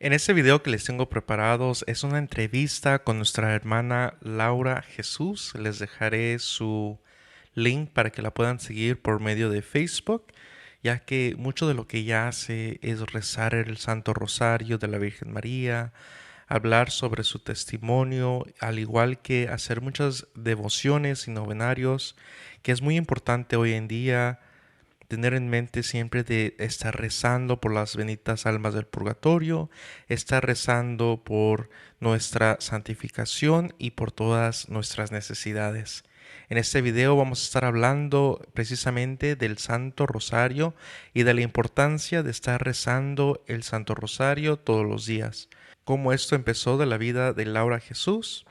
En este video que les tengo preparados es una entrevista con nuestra hermana Laura Jesús. Les dejaré su link para que la puedan seguir por medio de Facebook, ya que mucho de lo que ella hace es rezar el Santo Rosario de la Virgen María, hablar sobre su testimonio, al igual que hacer muchas devociones y novenarios, que es muy importante hoy en día tener en mente siempre de estar rezando por las benditas almas del purgatorio, estar rezando por nuestra santificación y por todas nuestras necesidades. En este video vamos a estar hablando precisamente del Santo Rosario y de la importancia de estar rezando el Santo Rosario todos los días, cómo esto empezó de la vida de Laura Jesús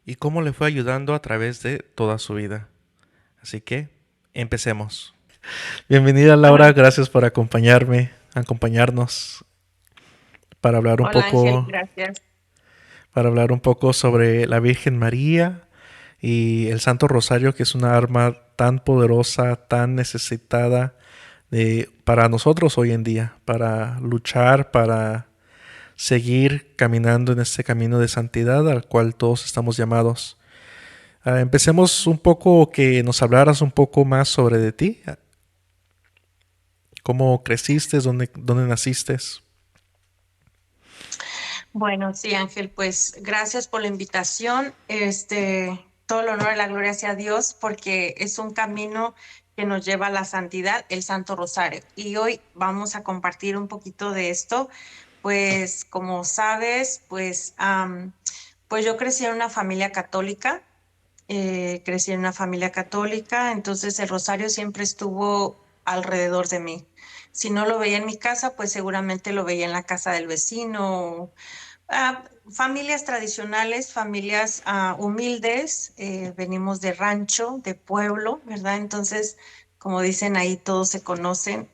y cómo le fue ayudando a través de toda su vida. Así que, empecemos. Bienvenida Laura, Ajá. gracias por acompañarnos para hablar un Hola Ángel, poco, gracias. sobre la Virgen María y el Santo Rosario, que es una arma tan poderosa, tan necesitada para nosotros hoy en día, para luchar, para seguir caminando en este camino de santidad al cual todos estamos llamados. Empecemos un poco, que nos hablaras un poco más sobre de ti, cómo creciste, dónde naciste. Bueno, sí Ángel, pues gracias por la invitación. Todo el honor y la gloria sea a Dios porque es un camino que nos lleva a la santidad, el Santo Rosario. Y hoy vamos a compartir un poquito de esto. Pues como sabes, pues yo crecí en una familia católica. Crecí en una familia católica, entonces el rosario siempre estuvo alrededor de mí. Si no lo veía en mi casa, pues seguramente lo veía en la casa del vecino. Familias tradicionales, familias humildes, venimos de rancho, de pueblo, ¿verdad? Entonces, como dicen ahí, todos se conocen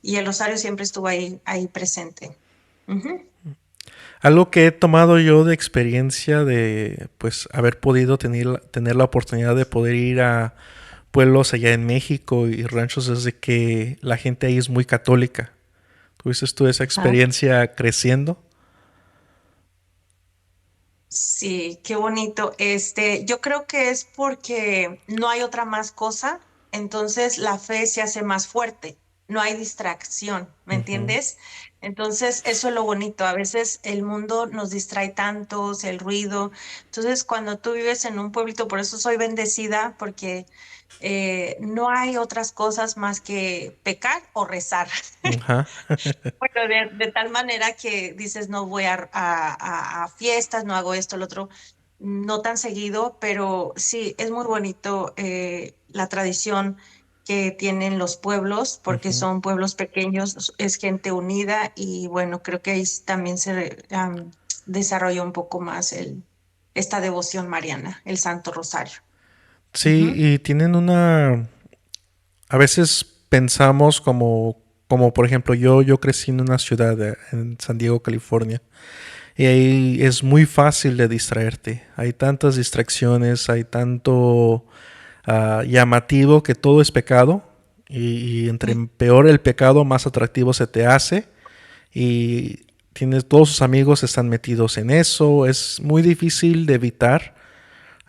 y el rosario siempre estuvo ahí presente. Ujú. Algo que he tomado yo de experiencia de pues haber podido tener la oportunidad de poder ir a pueblos allá en México y ranchos es de que la gente ahí es muy católica. ¿Tuviste tú esa Ajá. experiencia creciendo? Sí, qué bonito. Yo creo que es porque no hay otra más cosa, entonces la fe se hace más fuerte, no hay distracción, ¿me Ujú. entiendes? Entonces, eso es lo bonito. A veces el mundo nos distrae tanto, o sea, el ruido. Entonces, cuando tú vives en un pueblito, por eso soy bendecida, porque no hay otras cosas más que pecar o rezar. Ajá. Bueno, de tal manera que dices, no voy a fiestas, no hago esto, lo otro, no tan seguido, pero sí, es muy bonito la tradición que tienen los pueblos, porque Ujú. son pueblos pequeños, es gente unida y bueno, creo que ahí también se desarrolla un poco más esta devoción mariana, el Santo Rosario. Sí, Ujú. y tienen una... A veces pensamos como por ejemplo yo crecí en una ciudad en San Diego, California. Y ahí es muy fácil de distraerte. Hay tantas distracciones, hay tanto llamativo que todo es pecado. Y entre peor el pecado, más atractivo se te hace. Y tienes todos sus amigos están metidos en eso. Es muy difícil de evitar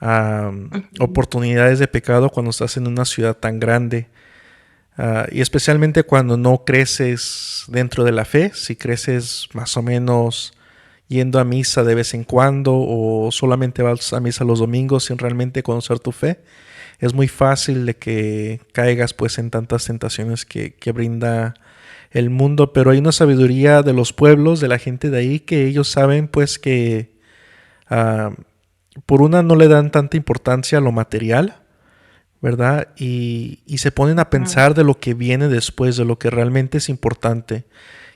Ujú. oportunidades de pecado cuando estás en una ciudad tan grande. Y especialmente cuando no creces dentro de la fe, si creces más o menos yendo a misa de vez en cuando o solamente vas a misa los domingos sin realmente conocer tu fe, es muy fácil de que caigas pues en tantas tentaciones que brinda el mundo, pero hay una sabiduría de los pueblos, de la gente de ahí, que ellos saben pues que uh, por una no le dan tanta importancia a lo material, ¿verdad? Y se ponen a Ujú. pensar de lo que viene después, de lo que realmente es importante,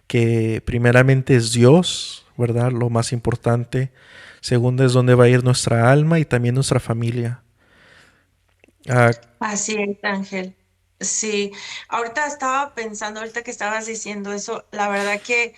que primeramente es Dios, ¿verdad? Lo más importante. Segundo es dónde va a ir nuestra alma y también nuestra familia. Ah, Así es, Ángel. Sí, ahorita estaba pensando, ahorita que estabas diciendo eso, la verdad que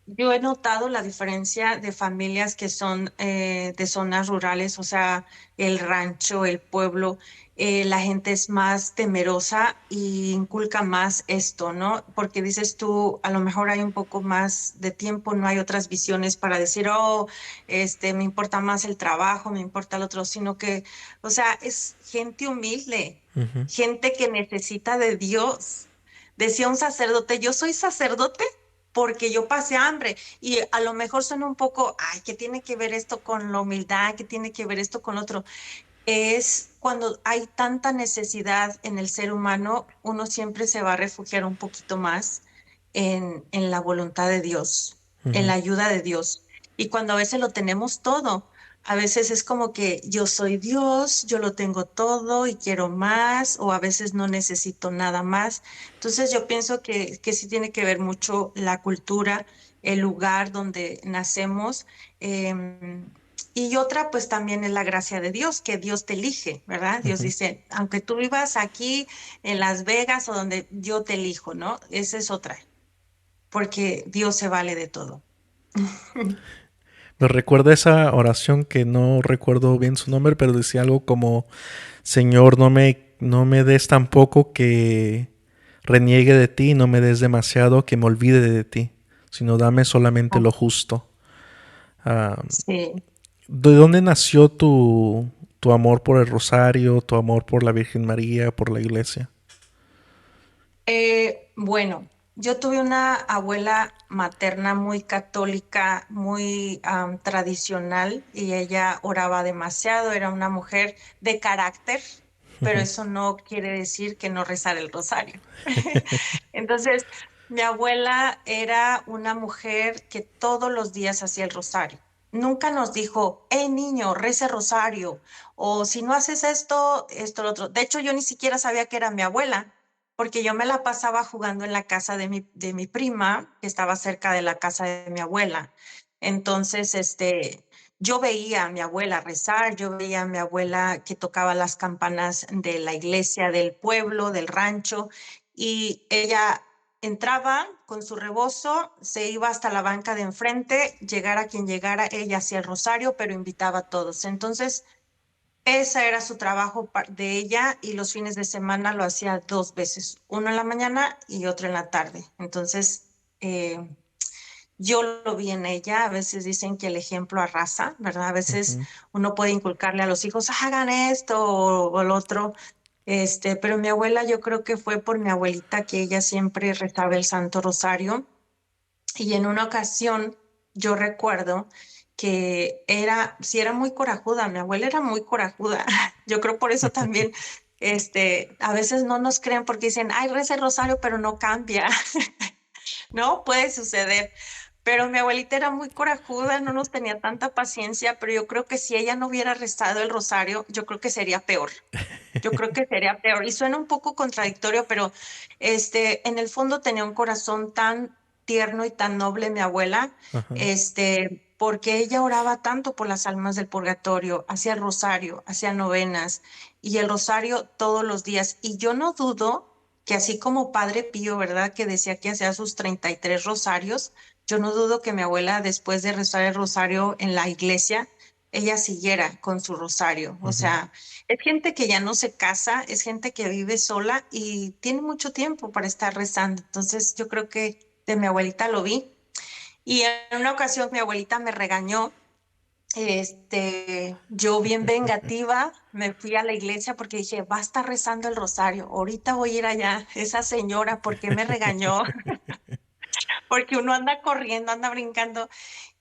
Yo he notado la diferencia de familias que son de zonas rurales, o sea, el rancho, el pueblo, la gente es más temerosa y inculca más esto, ¿no? Porque dices tú, a lo mejor hay un poco más de tiempo, no hay otras visiones para decir, oh, me importa más el trabajo, me importa el otro, sino que, o sea, es gente humilde, Ujú. gente que necesita de Dios. Decía un sacerdote, yo soy sacerdote porque yo pasé hambre y a lo mejor suena un poco, ay, ¿qué tiene que ver esto con la humildad? ¿Qué tiene que ver esto con otro? Es cuando hay tanta necesidad en el ser humano, uno siempre se va a refugiar un poquito más en la voluntad de Dios, en Ujú. la ayuda de Dios. Y cuando a veces lo tenemos todo, a veces es como que yo soy Dios, yo lo tengo todo y quiero más, o a veces no necesito nada más. Entonces yo pienso que sí tiene que ver mucho la cultura, el lugar donde nacemos. Y otra, pues también es la gracia de Dios, que Dios te elige, ¿verdad? Dios Ujú. dice, aunque tú vivas aquí en Las Vegas o donde yo te elijo, ¿no? Esa es otra, porque Dios se vale de todo. Me recuerda esa oración que no recuerdo bien su nombre, pero decía algo como, Señor, no me des tan poco que reniegue de ti, no me des demasiado que me olvide de ti, sino dame solamente Ah, lo justo. Ah, sí. ¿De dónde nació tu amor por el rosario, tu amor por la Virgen María, por la iglesia? Bueno, yo tuve una abuela materna muy católica, muy tradicional, y ella oraba demasiado, era una mujer de carácter, pero Ujú. eso no quiere decir que no rezara el rosario. Entonces, mi abuela era una mujer que todos los días hacía el rosario. Nunca nos dijo, niño, reza el rosario, o si no haces esto, esto, lo otro. De hecho, yo ni siquiera sabía que era mi abuela porque yo me la pasaba jugando en la casa de mi prima, que estaba cerca de la casa de mi abuela. Entonces, yo veía a mi abuela rezar, yo veía a mi abuela que tocaba las campanas de la iglesia del pueblo, del rancho, y ella entraba con su rebozo, se iba hasta la banca de enfrente, llegara quien llegara, ella hacía el rosario, pero invitaba a todos. Entonces, ese era su trabajo de ella y los fines de semana lo hacía dos veces, uno en la mañana y otro en la tarde. Entonces, yo lo vi en ella. A veces dicen que el ejemplo arrasa, ¿verdad? A veces Ujú. uno puede inculcarle a los hijos, hagan esto o el otro. Pero mi abuela, yo creo que fue por mi abuelita que ella siempre rezaba el Santo Rosario y en una ocasión yo recuerdo que era, sí era muy corajuda, mi abuela era muy corajuda. Yo creo por eso también, a veces no nos creen porque dicen, ay, reza el rosario, pero no cambia, ¿no? Puede suceder. Pero mi abuelita era muy corajuda, no nos tenía tanta paciencia, pero yo creo que si ella no hubiera rezado el rosario, yo creo que sería peor. Yo creo que sería peor. Y suena un poco contradictorio, pero en el fondo tenía un corazón tan tierno y tan noble mi abuela, Ajá. porque ella oraba tanto por las almas del purgatorio, hacía el rosario, hacía novenas y el rosario todos los días. Y yo no dudo que así como Padre Pío, ¿verdad? Que decía que hacía sus 33 rosarios, yo no dudo que mi abuela, después de rezar el rosario en la iglesia, ella siguiera con su rosario. O Ujú. sea, es gente que ya no se casa, es gente que vive sola y tiene mucho tiempo para estar rezando. Entonces, yo creo que de mi abuelita lo vi. Y en una ocasión mi abuelita me regañó. Yo bien vengativa me fui a la iglesia porque dije, va a estar rezando el rosario. Ahorita voy a ir allá. Esa señora, ¿por qué me regañó? Porque uno anda corriendo, anda brincando.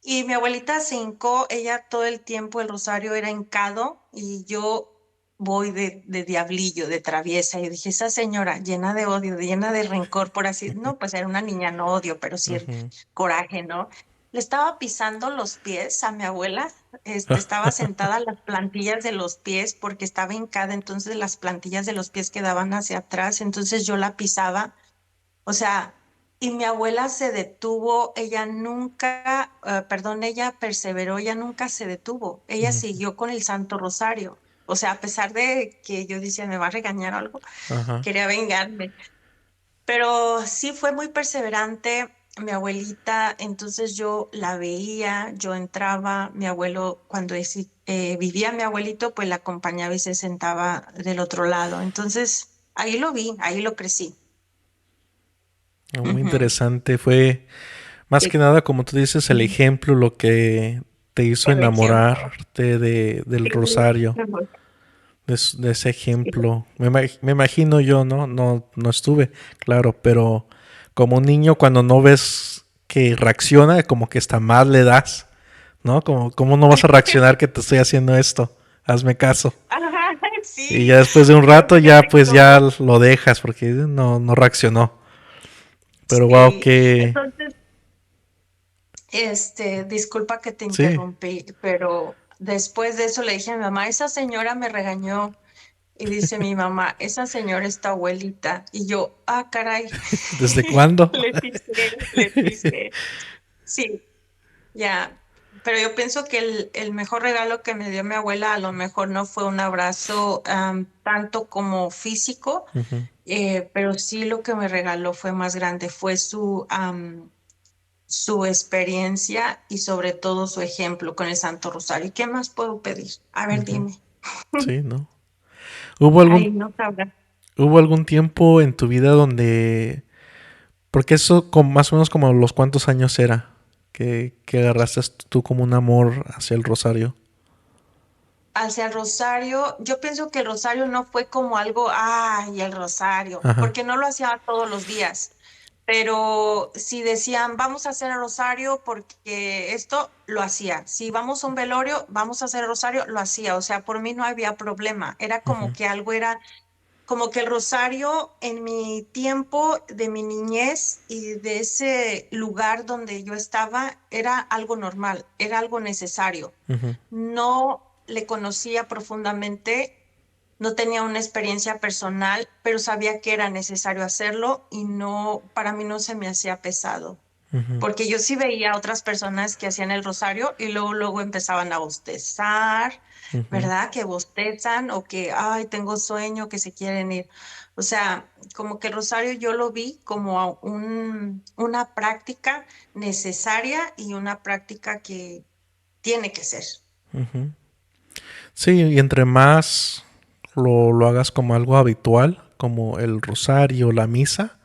Y mi abuelita se hincó, ella todo el tiempo el rosario era hincado y yo voy de diablillo, de traviesa. Y dije, esa señora llena de odio, llena de rencor, por así, no, pues era una niña, no odio, pero sí el Ujú. coraje, ¿no? Le estaba pisando los pies a mi abuela, estaba sentada a las plantillas de los pies porque estaba hincada, entonces las plantillas de los pies quedaban hacia atrás, entonces yo la pisaba, o sea, y mi abuela se detuvo, ella nunca, perdón, ella perseveró, ella nunca se detuvo, ella Ujú. siguió con el Santo Rosario. O sea, a pesar de que yo decía, me va a regañar o algo, Ajá. quería vengarme. Pero sí fue muy perseverante. mi abuelita, entonces yo la veía, yo entraba, mi abuelo, cuando vivía mi abuelito, pues la acompañaba y se sentaba del otro lado. Entonces, ahí lo vi, ahí lo crecí. Muy Ujú. interesante. Fue más que Sí, nada, como tú dices, el ujú. ejemplo lo que te hizo El ejemplo. enamorarte del Sí, rosario, de ese sí. ejemplo. Me imagino yo, ¿no? No estuve, claro, pero como un niño cuando no ves que reacciona, como que hasta más le das, ¿no? Como, ¿cómo no vas a reaccionar que te estoy haciendo esto? Hazme caso. Ajá, Y sí, ya después de un pero rato ya fíjate que pues ya como, lo dejas porque no reaccionó. Pero wow, sí, que entonces, disculpa que te sí, interrumpí, pero después de eso le dije a mi mamá, esa señora me regañó. Y dice mi mamá, esa señora es tu abuelita. Y yo, ah, caray, ¿desde cuándo? le pisé, le pisé. Sí, ya. Pero yo pienso que el mejor regalo que me dio mi abuela a lo mejor no fue un abrazo tanto como físico, Ujú. pero sí lo que me regaló fue más grande, fue su experiencia y sobre todo su ejemplo con el Santo Rosario. ¿Y qué más puedo pedir? A ver, Ujú. dime. Sí, ¿no? ¿Hubo algún, Ay, no sabrá. hubo algún tiempo en tu vida donde, porque eso más o menos como a los cuántos años era que agarraste tú como un amor hacia el rosario? Hacia el rosario, yo pienso que el rosario no fue como algo, ay, el rosario, Ajá, porque no lo hacía todos los días, pero si decían, vamos a hacer el rosario porque esto lo hacía, si vamos a un velorio, vamos a hacer el rosario, lo hacía, o sea, por mí no había problema, era ujú, como que algo era, como que el rosario en mi tiempo de mi niñez y de ese lugar donde yo estaba era algo normal, era algo necesario. ujú, No le conocía profundamente, no tenía una experiencia personal, pero sabía que era necesario hacerlo y no, para mí no se me hacía pesado, ujú, porque yo sí veía a otras personas que hacían el rosario y luego empezaban a bostezar, ujú, ¿verdad? Que bostezan o que, ay, tengo sueño, que se quieren ir. O sea, como que el rosario yo lo vi como a una práctica necesaria y una práctica que tiene que ser. ujú. Sí, y entre más lo hagas como algo habitual, como el rosario, la misa.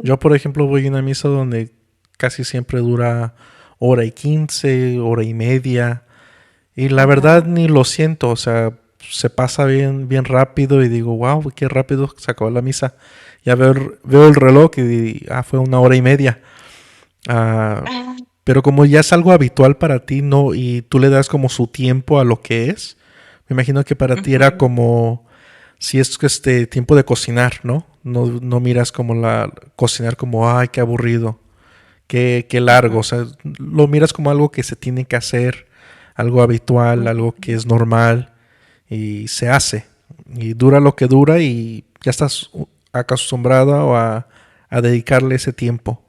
Yo, por ejemplo, voy a una misa donde casi siempre dura hora y 15, hora y media. Y la verdad Ujú. ni lo siento, o sea, se pasa bien rápido y digo, wow, qué rápido se acabó la misa. Ya veo el reloj y fue una hora y media. Ah, Ah, pero como ya es algo habitual para ti, ¿no? Y tú le das como su tiempo a lo que es, me imagino que para ti era ujú, como si es que este tiempo de cocinar, ¿no? No miras como cocinar como, ay, qué aburrido, qué largo, o ujú, sea, lo miras como algo que se tiene que hacer, algo habitual, algo que ujú. es normal y se hace. Y dura lo que dura y ya estás acostumbrado a dedicarle ese tiempo.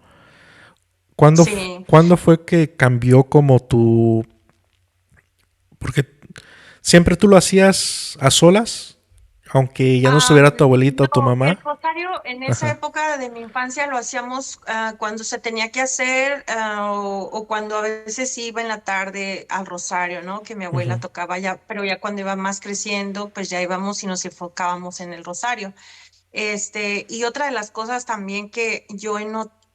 ¿Cuándo, Sí. ¿Cuándo fue que cambió como tu... Porque siempre tú lo hacías a solas, aunque ya no estuviera tu abuelita o tu No, el mamá. rosario en esa Ajá. época de mi infancia lo hacíamos cuando se tenía que hacer o cuando a veces iba en la tarde al rosario, ¿no? Que mi abuela Ujú, tocaba ya, pero ya cuando iba más creciendo, pues ya íbamos y nos enfocábamos en el rosario. Y otra de las cosas también que yo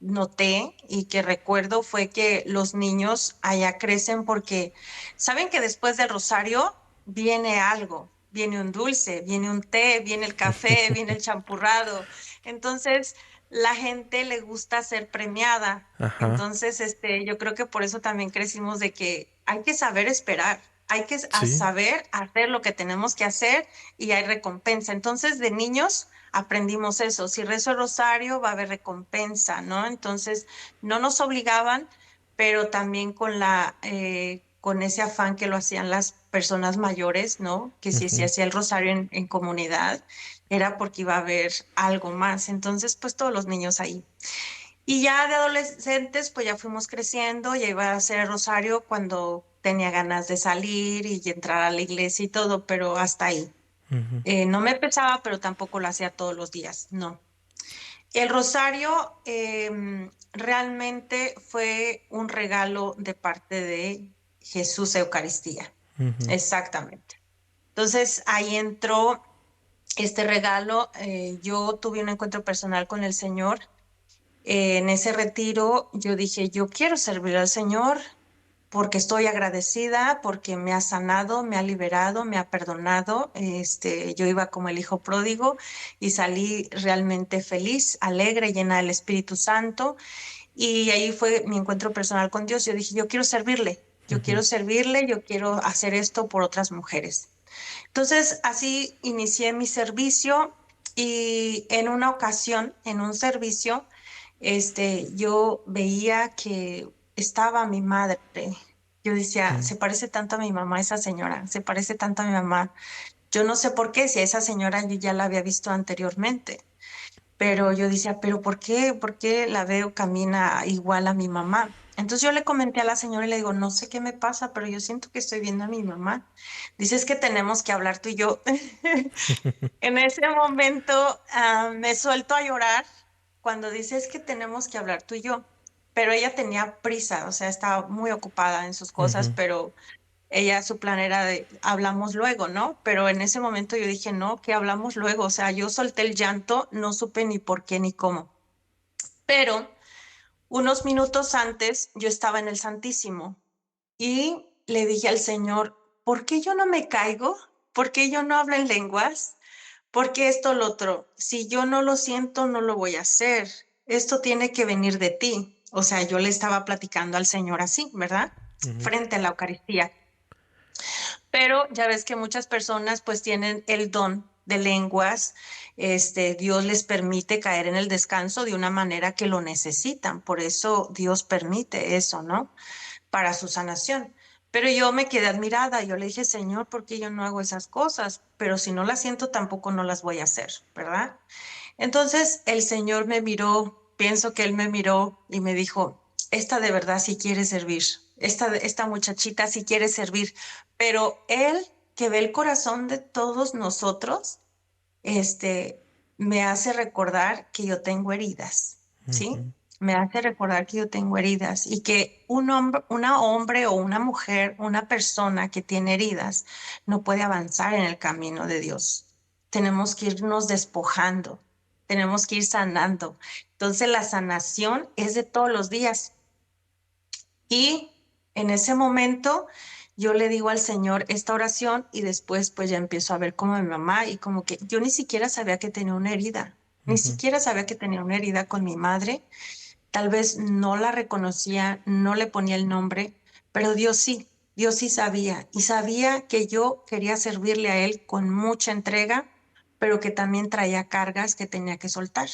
noté y que recuerdo fue que los niños allá crecen porque saben que después del rosario viene algo, viene un dulce, viene un té, viene el café, viene el champurrado. Entonces, la gente le gusta ser premiada. ajá. Entonces, yo creo que por eso también crecimos de que hay que saber esperar. Hay que Sí. saber hacer lo que tenemos que hacer y hay recompensa. Entonces, de niños aprendimos eso. Si rezo el rosario, va a haber recompensa, ¿no? Entonces, no nos obligaban, pero también con ese afán que lo hacían las personas mayores, ¿no? Que si se Ujú, hacía el rosario en comunidad, era porque iba a haber algo más. Entonces, pues todos los niños ahí. Y ya de adolescentes, pues ya fuimos creciendo, ya iba a hacer el rosario cuando tenía ganas de salir y entrar a la iglesia y todo, pero hasta ahí. ujú, No me pesaba, pero tampoco lo hacía todos los días, no. El rosario, realmente fue un regalo de parte de Jesús Eucaristía. Ujú. Exactamente. Entonces ahí entró este regalo. Yo tuve un encuentro personal con el Señor. En ese retiro yo dije, yo quiero servir al Señor porque estoy agradecida, porque me ha sanado, me ha liberado, me ha perdonado. Yo iba como el hijo pródigo y salí realmente feliz, alegre, llena del Espíritu Santo. Y ahí fue mi encuentro personal con Dios. Yo dije, yo quiero servirle, yo Ujú. quiero servirle, yo quiero hacer esto por otras mujeres. Entonces, así inicié mi servicio y en una ocasión, en un servicio, yo veía que estaba mi madre. Yo decía, Mm. se parece tanto a mi mamá esa señora, se parece tanto a mi mamá. Yo no sé por qué, si a esa señora yo ya la había visto anteriormente, pero yo decía, pero ¿por qué? ¿Por qué la veo camina igual a mi mamá? Entonces yo le comenté a la señora y le digo, no sé qué me pasa, pero yo siento que estoy viendo a mi mamá. Dice, es que tenemos que hablar tú y yo. En ese momento me suelto a llorar cuando dice, es que tenemos que hablar tú y yo. Pero ella tenía prisa, o sea, estaba muy ocupada en sus cosas, Ujú. pero ella, su plan era de, hablamos luego, ¿no? Pero en ese momento yo dije, no, que hablamos luego. O sea, yo solté el llanto, no supe ni por qué ni cómo. Pero unos minutos antes yo estaba en el Santísimo y le dije al Señor, ¿por qué yo no me caigo? ¿Por qué yo no hablo en lenguas? ¿Por qué esto lo otro? Si yo no lo siento, no lo voy a hacer. Esto tiene que venir de ti. O sea, yo le estaba platicando al Señor así, ¿verdad? Ujú. Frente a la Eucaristía. Pero ya ves que muchas personas pues tienen el don de lenguas. Dios les permite caer en el descanso de una manera que lo necesitan. Por eso Dios permite eso, ¿no? Para su sanación. Pero yo me quedé admirada. Yo le dije, Señor, ¿por qué yo no hago esas cosas? Pero si no las siento, tampoco no las voy a hacer, ¿verdad? Entonces el Señor me miró, pienso que Él me miró y me dijo, esta de verdad sí quiere servir, esta muchachita sí quiere servir, pero Él que ve el corazón de todos nosotros, este, me hace recordar que yo tengo heridas, ¿sí? Ujú. Me hace recordar que yo tengo heridas y que una hombre o una mujer, una persona que tiene heridas, no puede avanzar en el camino de Dios. Tenemos que irnos despojando, tenemos que ir sanando. Entonces la sanación es de todos los días. Y en ese momento yo le digo al Señor esta oración y después pues ya empiezo a ver como mi mamá y como que yo ni siquiera sabía que tenía una herida, ni Ujú. siquiera sabía que tenía una herida con mi madre. Tal vez no la reconocía, no le ponía el nombre, pero Dios sí sabía y sabía que yo quería servirle a Él con mucha entrega, pero que también traía cargas que tenía que soltar.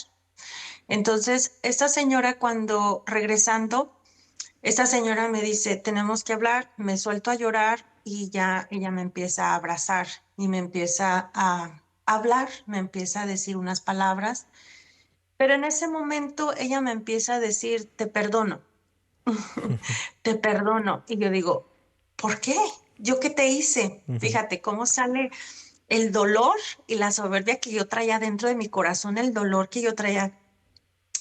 Entonces, esta señora cuando regresando, esta señora me dice, tenemos que hablar, me suelto a llorar y ya ella me empieza a abrazar y me empieza a hablar, me empieza a decir unas palabras, pero en ese momento ella me empieza a decir, te perdono, te perdono. Y yo digo, ¿por qué? ¿Yo qué te hice? Ujú. Fíjate cómo sale el dolor y la soberbia que yo traía dentro de mi corazón, el dolor que yo traía.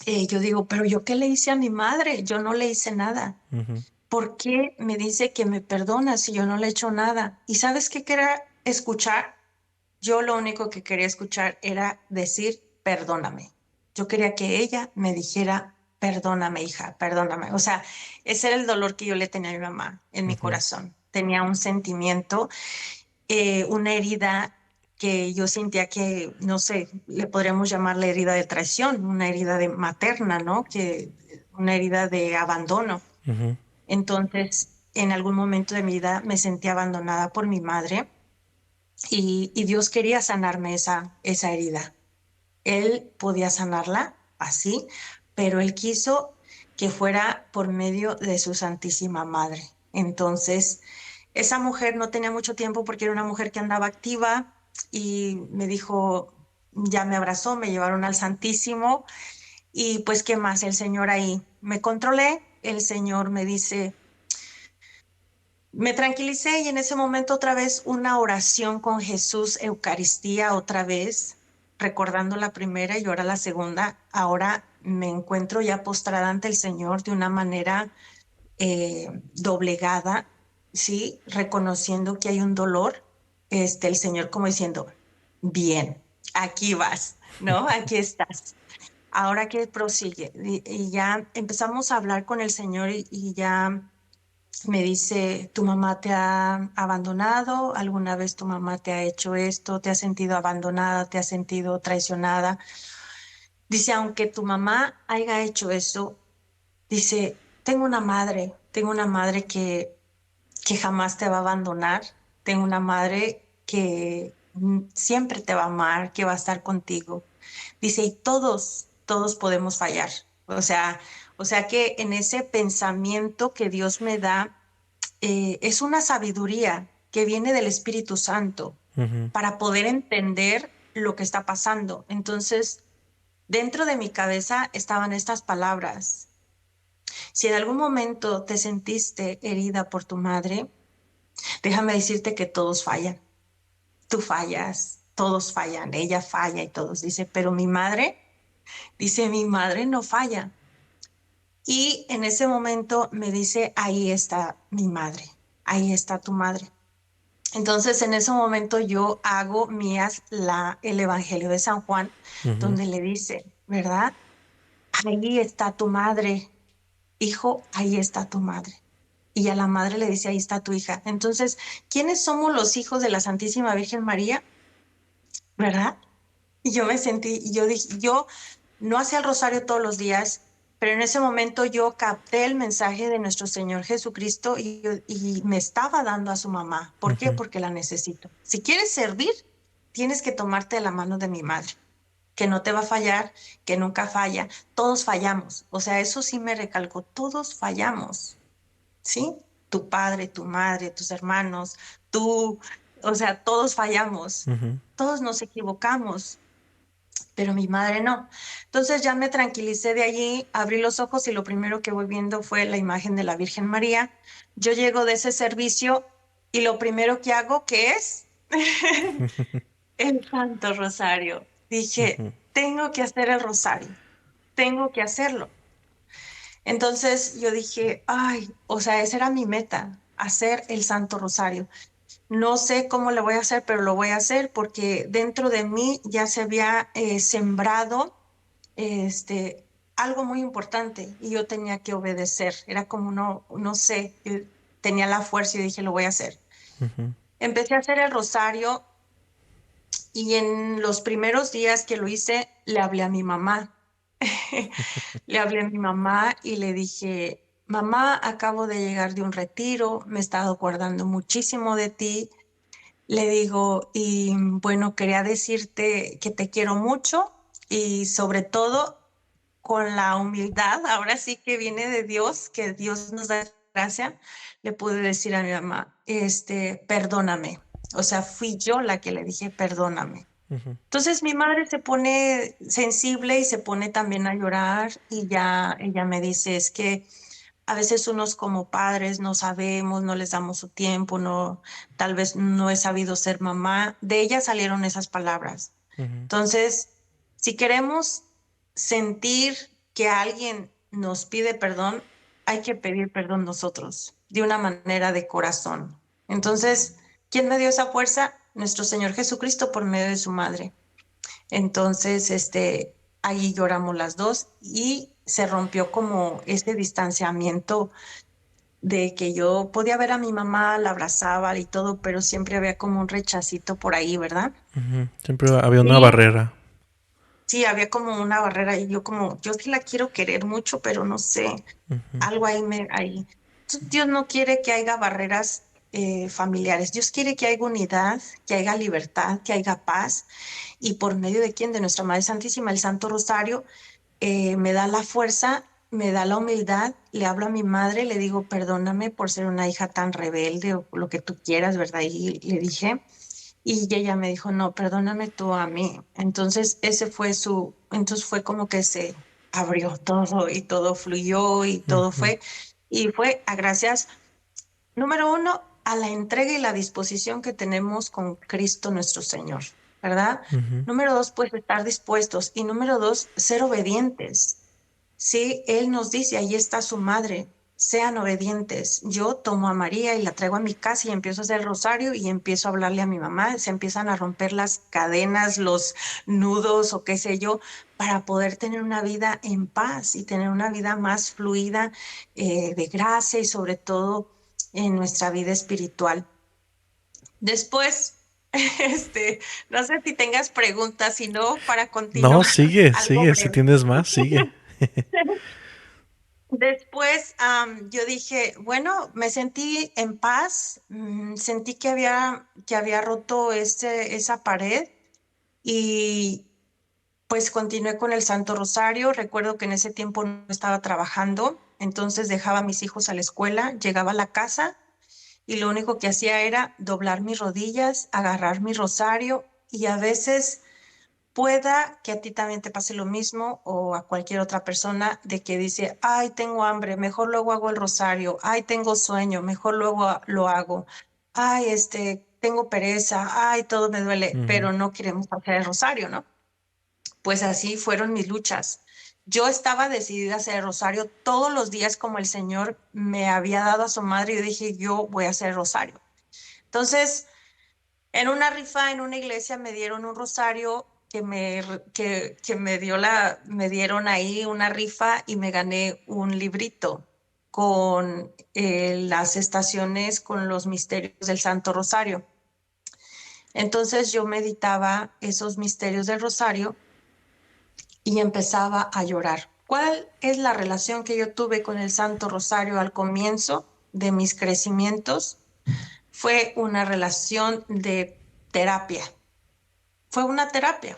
Yo digo, pero ¿yo qué le hice a mi madre? Yo no le hice nada. Ujú. ¿Por qué me dice que me perdona si yo no le he hecho nada? ¿Y sabes qué quería escuchar? Yo lo único que quería escuchar era decir, perdóname. Yo quería que ella me dijera, perdóname, hija, perdóname. O sea, ese era el dolor que yo le tenía a mi mamá en mi Ujú. corazón. Tenía un sentimiento, una herida que yo sentía que, no sé, le podríamos llamar la herida de traición, una herida de materna, ¿no? Una herida de abandono. Ujú. Entonces, en algún momento de mi vida me sentí abandonada por mi madre y Dios quería sanarme esa herida. Él podía sanarla así, pero Él quiso que fuera por medio de su Santísima Madre. Entonces, esa mujer no tenía mucho tiempo porque era una mujer que andaba activa y me dijo, ya me abrazó, me llevaron al Santísimo y pues, ¿qué más? El Señor ahí. Me controlé, el Señor me dice, me tranquilicé y en ese momento otra vez una oración con Jesús, Eucaristía otra vez, recordando la primera y ahora la segunda. Ahora me encuentro ya postrada ante el Señor de una manera doblegada, ¿sí? Reconociendo que hay un dolor, el Señor como diciendo, bien, aquí vas, ¿no? Aquí estás. Ahora que prosigue, y ya empezamos a hablar con el Señor y ya me dice, ¿tu mamá te ha abandonado? ¿Alguna vez tu mamá te ha hecho esto? ¿Te has sentido abandonada? ¿Te has sentido traicionada? Dice, aunque tu mamá haya hecho eso, dice, tengo una madre que jamás te va a abandonar, tengo una madre que siempre te va a amar, que va a estar contigo. Dice, y todos podemos fallar. O sea que en ese pensamiento que Dios me da, es una sabiduría que viene del Espíritu Santo Ujú. para poder entender lo que está pasando. Entonces, dentro de mi cabeza estaban estas palabras. Si en algún momento te sentiste herida por tu madre, déjame decirte que todos fallan. Tú fallas, todos fallan, ella falla y todos. Dice, pero mi madre no falla. Y en ese momento me dice, ahí está mi madre, ahí está tu madre. Entonces, en ese momento yo hago mías el Evangelio de San Juan, Ujú. donde le dice, ¿verdad? Ahí está tu madre, hijo, ahí está tu madre. Y a la madre le dice, ahí está tu hija. Entonces, ¿quiénes somos los hijos de la Santísima Virgen María? ¿Verdad? Y yo me sentí, y yo dije, yo no hacía el rosario todos los días, pero en ese momento yo capté el mensaje de nuestro Señor Jesucristo y me estaba dando a su mamá. ¿Por qué? Ujú. Porque la necesito. Si quieres servir, tienes que tomarte de la mano de mi madre, que no te va a fallar, que nunca falla. Todos fallamos. O sea, eso sí me recalcó, todos fallamos. ¿Sí? Tu padre, tu madre, tus hermanos, tú, o sea, todos fallamos, Ujú. todos nos equivocamos, pero mi madre no. Entonces ya me tranquilicé de allí, abrí los ojos y lo primero que voy viendo fue la imagen de la Virgen María. Yo llego de ese servicio y lo primero que hago, ¿qué es? El Santo Rosario. Dije, Ujú. tengo que hacer el rosario, tengo que hacerlo. Entonces yo dije, ay, o sea, esa era mi meta, hacer el Santo Rosario. No sé cómo lo voy a hacer, pero lo voy a hacer porque dentro de mí ya se había sembrado algo muy importante y yo tenía que obedecer. Era como no sé, yo tenía la fuerza y dije, lo voy a hacer. Ujú. Empecé a hacer el rosario y en los primeros días que lo hice, le hablé a mi mamá. Le hablé a mi mamá y le dije, mamá, acabo de llegar de un retiro, me he estado acordando muchísimo de ti. Le digo, y bueno, quería decirte que te quiero mucho y sobre todo con la humildad, ahora sí que viene de Dios, que Dios nos da gracia, le pude decir a mi mamá, perdóname. O sea, fui yo la que le dije, perdóname. Ujú. Entonces mi madre se pone sensible y se pone también a llorar y ya ella me dice, es que a veces unos como padres no sabemos, no les damos su tiempo, no, tal vez no he sabido ser mamá. De ella salieron esas palabras. Ujú. Entonces, si queremos sentir que alguien nos pide perdón, hay que pedir perdón nosotros, de una manera de corazón. Entonces, ¿quién me dio esa fuerza? Nuestro Señor Jesucristo por medio de su madre. Entonces, ahí lloramos las dos y se rompió como ese distanciamiento de que yo podía ver a mi mamá, la abrazaba y todo, pero siempre había como un rechacito por ahí, ¿verdad? Ujú. Siempre había una Sí, barrera. sí, había como una barrera y yo como, yo sí la quiero querer mucho, pero no sé, Ujú. algo ahí. Dios no quiere que haya barreras familiares, Dios quiere que haya unidad, que haya libertad, que haya paz y por medio de quién, de nuestra Madre Santísima, el Santo Rosario, me da la fuerza, me da la humildad, le hablo a mi madre, le digo, perdóname por ser una hija tan rebelde o lo que tú quieras, ¿verdad? Y le dije, y ella me dijo, no, perdóname tú a mí. Entonces, entonces fue como que se abrió todo y todo fluyó y todo Ujú. fue, y fue a gracias, número uno, a la entrega y la disposición que tenemos con Cristo nuestro Señor, ¿verdad? Ujú. Número dos, pues estar dispuestos. Y número dos, ser obedientes. Sí, Él nos dice, ahí está su madre, sean obedientes. Yo tomo a María y la traigo a mi casa y empiezo a hacer el rosario y empiezo a hablarle a mi mamá. Se empiezan a romper las cadenas, los nudos o qué sé yo, para poder tener una vida en paz y tener una vida más fluida, de gracia y sobre todo en nuestra vida espiritual. Después, no sé si tengas preguntas, si no, para No, continuar, sigue, algo sigue. Si breve. tienes más, sigue. Después, yo dije, bueno, me sentí en paz, sentí que había roto esa pared y pues continué con el Santo Rosario. Recuerdo que en ese tiempo no estaba trabajando, entonces dejaba a mis hijos a la escuela, llegaba a la casa y lo único que hacía era doblar mis rodillas, agarrar mi rosario y a veces pueda que a ti también te pase lo mismo o a cualquier otra persona de que dice, ay, tengo hambre, mejor luego hago el rosario, ay, tengo sueño, mejor luego lo hago, ay, tengo pereza, ay, todo me duele, Ujú. pero no queremos hacer el rosario, ¿no? Pues así fueron mis luchas. Yo estaba decidida a hacer el rosario todos los días como el Señor me había dado a su madre y yo dije, yo voy a hacer el rosario. Entonces, en una rifa en una iglesia me dieron un rosario que me dieron ahí una rifa y me gané un librito con las estaciones, con los misterios del Santo Rosario. Entonces yo meditaba esos misterios del Rosario y empezaba a llorar. ¿Cuál es la relación que yo tuve con el Santo Rosario al comienzo de mis crecimientos? Fue una relación de terapia. Fue una terapia,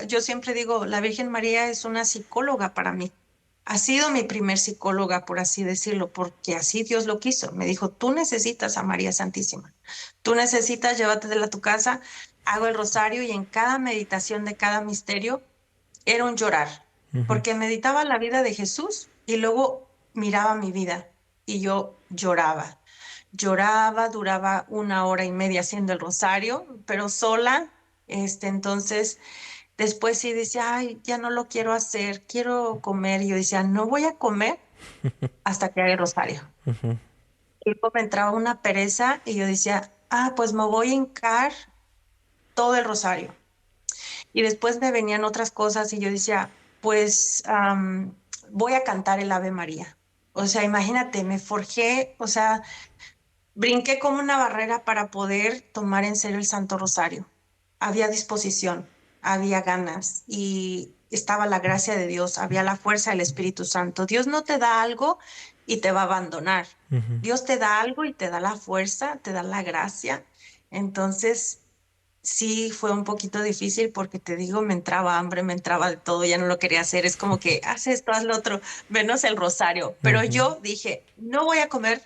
yo siempre digo, la Virgen María es una psicóloga para mí. Ha sido mi primer psicóloga, por así decirlo, porque así Dios lo quiso. Me dijo, tú necesitas a María Santísima. Tú necesitas, llévatela a tu casa, hago el rosario y en cada meditación de cada misterio era un llorar, Ujú. porque meditaba la vida de Jesús y luego miraba mi vida y yo lloraba. Lloraba, duraba 1 hora y media haciendo el rosario, pero sola. Entonces, después sí decía, ay, ya no lo quiero hacer, quiero comer. Y yo decía, no voy a comer hasta que haga el rosario. Ujú. Y luego me entraba una pereza y yo decía, pues me voy a hincar todo el rosario. Y después me venían otras cosas y yo decía, pues voy a cantar el Ave María. O sea, imagínate, me forjé, o sea, brinqué como una barrera para poder tomar en serio el Santo Rosario. Había disposición, había ganas y estaba la gracia de Dios, había la fuerza del Espíritu Santo. Dios no te da algo y te va a abandonar. Ujú. Dios te da algo y te da la fuerza, te da la gracia. Entonces, sí fue un poquito difícil porque te digo, me entraba hambre, me entraba de todo, ya no lo quería hacer. Es como que haz esto, haz lo otro, menos el rosario. Pero Ujú. yo dije, no voy a comer,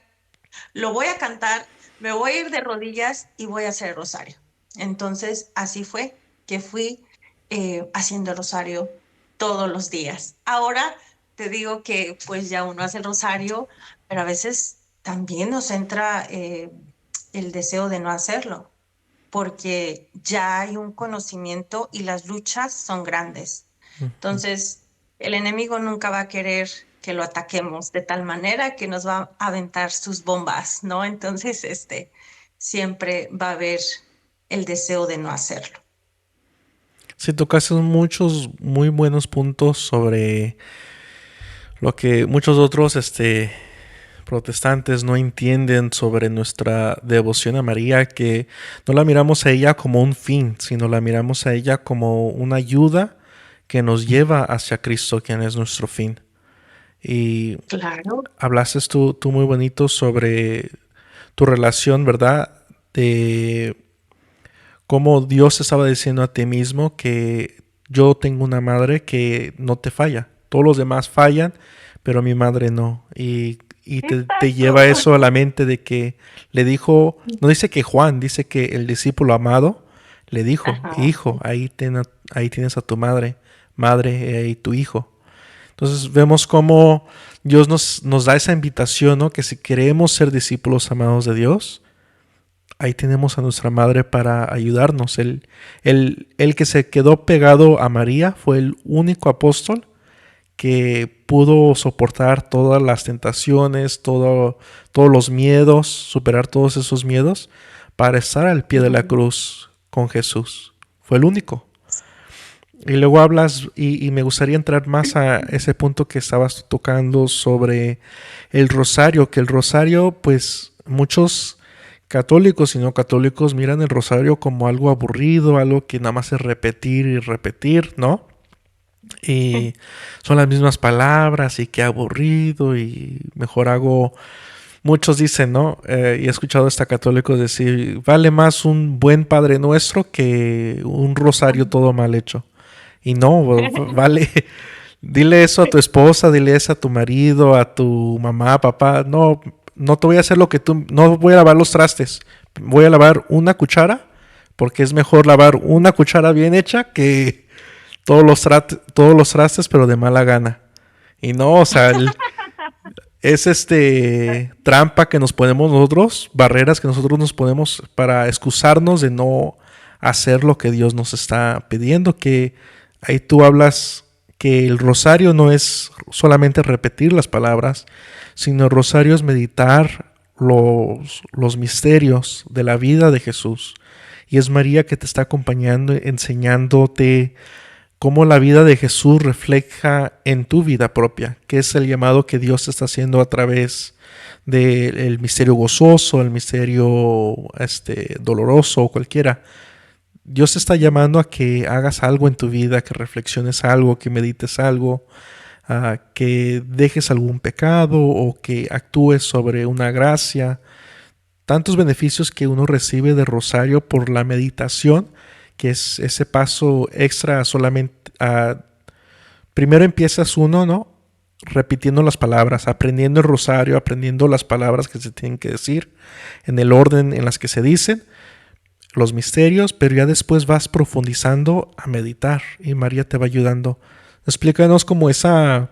lo voy a cantar, me voy a ir de rodillas y voy a hacer el rosario. Entonces, así fue que fui haciendo el rosario todos los días. Ahora te digo que pues ya uno hace el rosario, pero a veces también nos entra el deseo de no hacerlo, porque ya hay un conocimiento y las luchas son grandes. Ujú. Entonces, el enemigo nunca va a querer que lo ataquemos de tal manera que nos va a aventar sus bombas, ¿no? Entonces, siempre va a haber el deseo de no hacerlo. Sí, tocaste muchos muy buenos puntos sobre lo que muchos otros protestantes no entienden sobre nuestra devoción a María, que no la miramos a ella como un fin, sino la miramos a ella como una ayuda que nos lleva hacia Cristo, quien es nuestro fin. Y Claro. hablaste tú muy bonito sobre tu relación, ¿verdad? De cómo Dios estaba diciendo a ti mismo que yo tengo una madre que no te falla. Todos los demás fallan, pero mi madre no. Y te Exacto. lleva eso a la mente de que le dijo, no dice que Juan, dice que el discípulo amado le dijo, Ajá. hijo, ahí tienes a tu madre, madre y tu hijo. Entonces vemos cómo Dios nos da esa invitación, ¿no? Que si queremos ser discípulos amados de Dios, ahí tenemos a nuestra madre para ayudarnos. El que se quedó pegado a María fue el único apóstol que pudo soportar todas las tentaciones, todos los miedos, superar todos esos miedos para estar al pie de la Ujú. cruz con Jesús. Fue el único. Y luego hablas, y me gustaría entrar más a ese punto que estabas tocando sobre el rosario, que el rosario, pues muchos católicos y no católicos miran el rosario como algo aburrido, algo que nada más es repetir y repetir, ¿no? Y son las mismas palabras y qué aburrido y mejor hago. Muchos dicen, ¿no? Y he escuchado hasta católicos decir, vale más un buen Padre Nuestro que un rosario todo mal hecho. Y no, vale, dile eso a tu esposa, dile eso a tu marido, a tu mamá, papá. No, no te voy a hacer lo que tú, no voy a lavar los trastes. Voy a lavar una cuchara porque es mejor lavar una cuchara bien hecha que todos los trastes, pero de mala gana. Y no, o sea, es trampa que nos ponemos nosotros, barreras que nosotros nos ponemos para excusarnos de no hacer lo que Dios nos está pidiendo, que ahí tú hablas que el rosario no es solamente repetir las palabras, sino el rosario es meditar los misterios de la vida de Jesús. Y es María que te está acompañando, enseñándote cómo la vida de Jesús refleja en tu vida propia, que es el llamado que Dios está haciendo a través del misterio gozoso, el misterio doloroso o cualquiera. Dios te está llamando a que hagas algo en tu vida, que reflexiones algo, que medites algo, que dejes algún pecado o que actúes sobre una gracia. Tantos beneficios que uno recibe de rosario por la meditación, que es ese paso extra solamente. Primero empiezas uno, ¿no? Repitiendo las palabras, aprendiendo el rosario, aprendiendo las palabras que se tienen que decir, en el orden en las que se dicen, los misterios, pero ya después vas profundizando a meditar y María te va ayudando. Explícanos cómo ese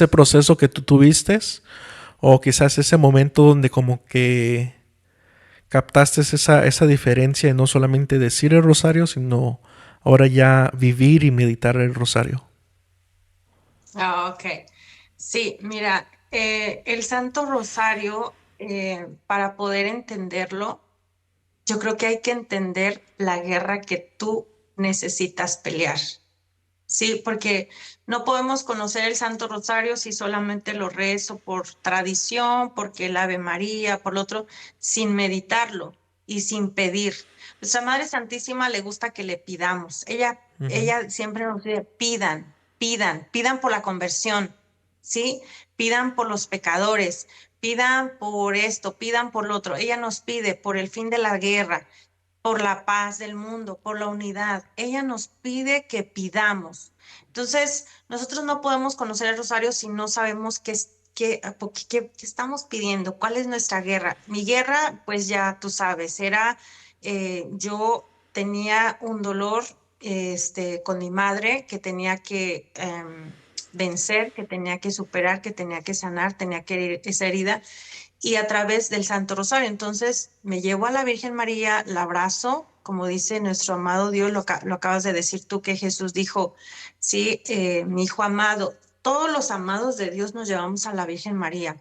proceso que tú tuviste o quizás ese momento donde como que captaste esa diferencia de no solamente decir el rosario, sino ahora ya vivir y meditar el rosario. Ok. Sí, mira, el Santo Rosario, para poder entenderlo, yo creo que hay que entender la guerra que tú necesitas pelear. Sí, porque no podemos conocer el Santo Rosario si solamente lo rezo por tradición, porque el Ave María, por lo otro, sin meditarlo y sin pedir. Nuestra Madre Santísima le gusta que le pidamos. Ujú. Ella siempre nos dice, pidan, pidan, pidan por la conversión, ¿sí? Pidan por los pecadores, pidan por esto, pidan por lo otro. Ella nos pide por el fin de la guerra, por la paz del mundo, por la unidad. Ella nos pide que pidamos. Entonces, nosotros no podemos conocer el rosario si no sabemos qué estamos pidiendo, cuál es nuestra guerra. Mi guerra, pues ya tú sabes, era, yo tenía un dolor con mi madre que tenía que vencer, que tenía que superar, que tenía que sanar, tenía que ir esa herida y a través del Santo Rosario. Entonces me llevo a la Virgen María, la abrazo, como dice nuestro amado Dios, lo acabas de decir tú que Jesús dijo, sí, mi hijo amado, todos los amados de Dios nos llevamos a la Virgen María.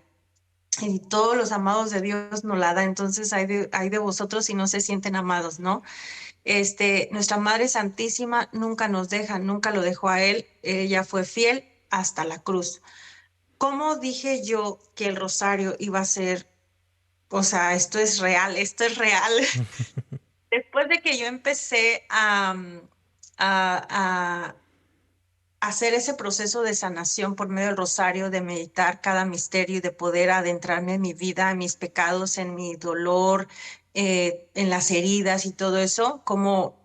Y todos los amados de Dios nos la da, entonces hay de vosotros si no se sienten amados, ¿no? Nuestra Madre Santísima nunca nos deja, nunca lo dejó a Él, ella fue fiel hasta la cruz. ¿Cómo dije yo que el rosario iba a ser, o sea, esto es real, esto es real? Después de que yo empecé a hacer ese proceso de sanación por medio del rosario, de meditar cada misterio y de poder adentrarme en mi vida, en mis pecados, en mi dolor, en las heridas y todo eso, como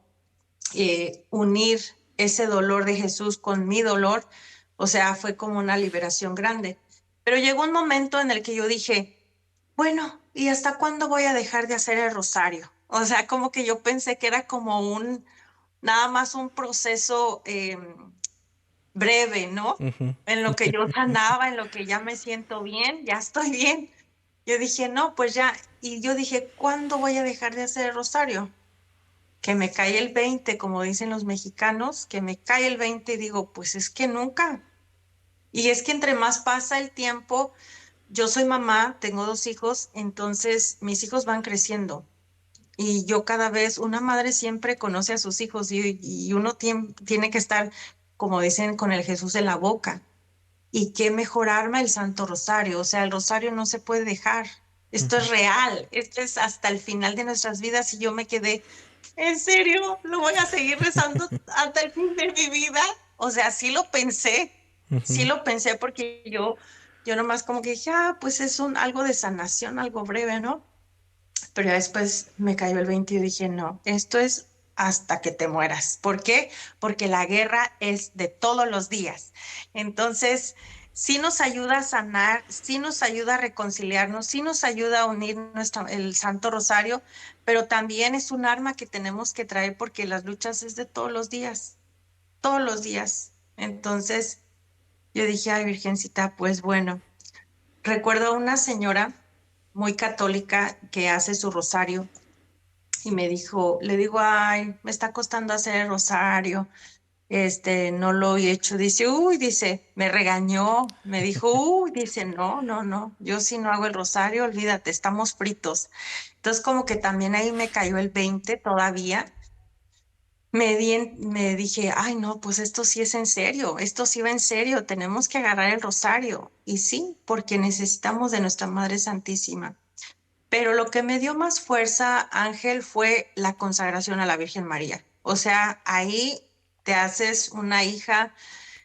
unir ese dolor de Jesús con mi dolor, o sea, fue como una liberación grande. Pero llegó un momento en el que yo dije, bueno, ¿y hasta cuándo voy a dejar de hacer el rosario? O sea, como que yo pensé que era como nada más un proceso breve, ¿no? Ujú. En lo que yo sanaba, en lo que ya me siento bien, ya estoy bien. Yo dije, no, pues ya, y yo dije, ¿cuándo voy a dejar de hacer el rosario? Que me cae el 20, como dicen los mexicanos, que me cae el 20 y digo, pues es que nunca. Y es que entre más pasa el tiempo, yo soy mamá, tengo 2 hijos, entonces mis hijos van creciendo. Y yo cada vez, una madre siempre conoce a sus hijos y uno tiene que estar, como dicen, con el Jesús en la boca. Y qué mejor arma el Santo Rosario. O sea, el rosario no se puede dejar. Esto Ujú, es real. Esto es hasta el final de nuestras vidas. Y yo me quedé, ¿en serio? ¿Lo voy a seguir rezando hasta el fin de mi vida? O sea, sí lo pensé. Sí ujú. lo pensé porque yo nomás como que dije, pues es algo de sanación, algo breve, ¿no? Pero ya después me cayó el 20 y dije, no, esto es hasta que te mueras. ¿Por qué? Porque la guerra es de todos los días. Entonces, sí nos ayuda a sanar, sí nos ayuda a reconciliarnos, sí nos ayuda a unir el Santo Rosario, pero también es un arma que tenemos que traer porque las luchas es de todos los días, todos los días. Entonces, yo dije, ay, Virgencita, pues bueno, recuerdo a una señora muy católica que hace su rosario y me dijo, le digo, ay, me está costando hacer el rosario, no lo he hecho. Dice, uy, dice, me regañó, me dijo, uy, dice, no, no, no, yo si no hago el rosario, olvídate, estamos fritos. Entonces como que también ahí me cayó el 20 todavía. Me dije, ay, no, pues esto sí es en serio, esto sí va en serio, tenemos que agarrar el rosario. Y sí, porque necesitamos de nuestra Madre Santísima. Pero lo que me dio más fuerza, Ángel, fue la consagración a la Virgen María. O sea, ahí te haces una hija,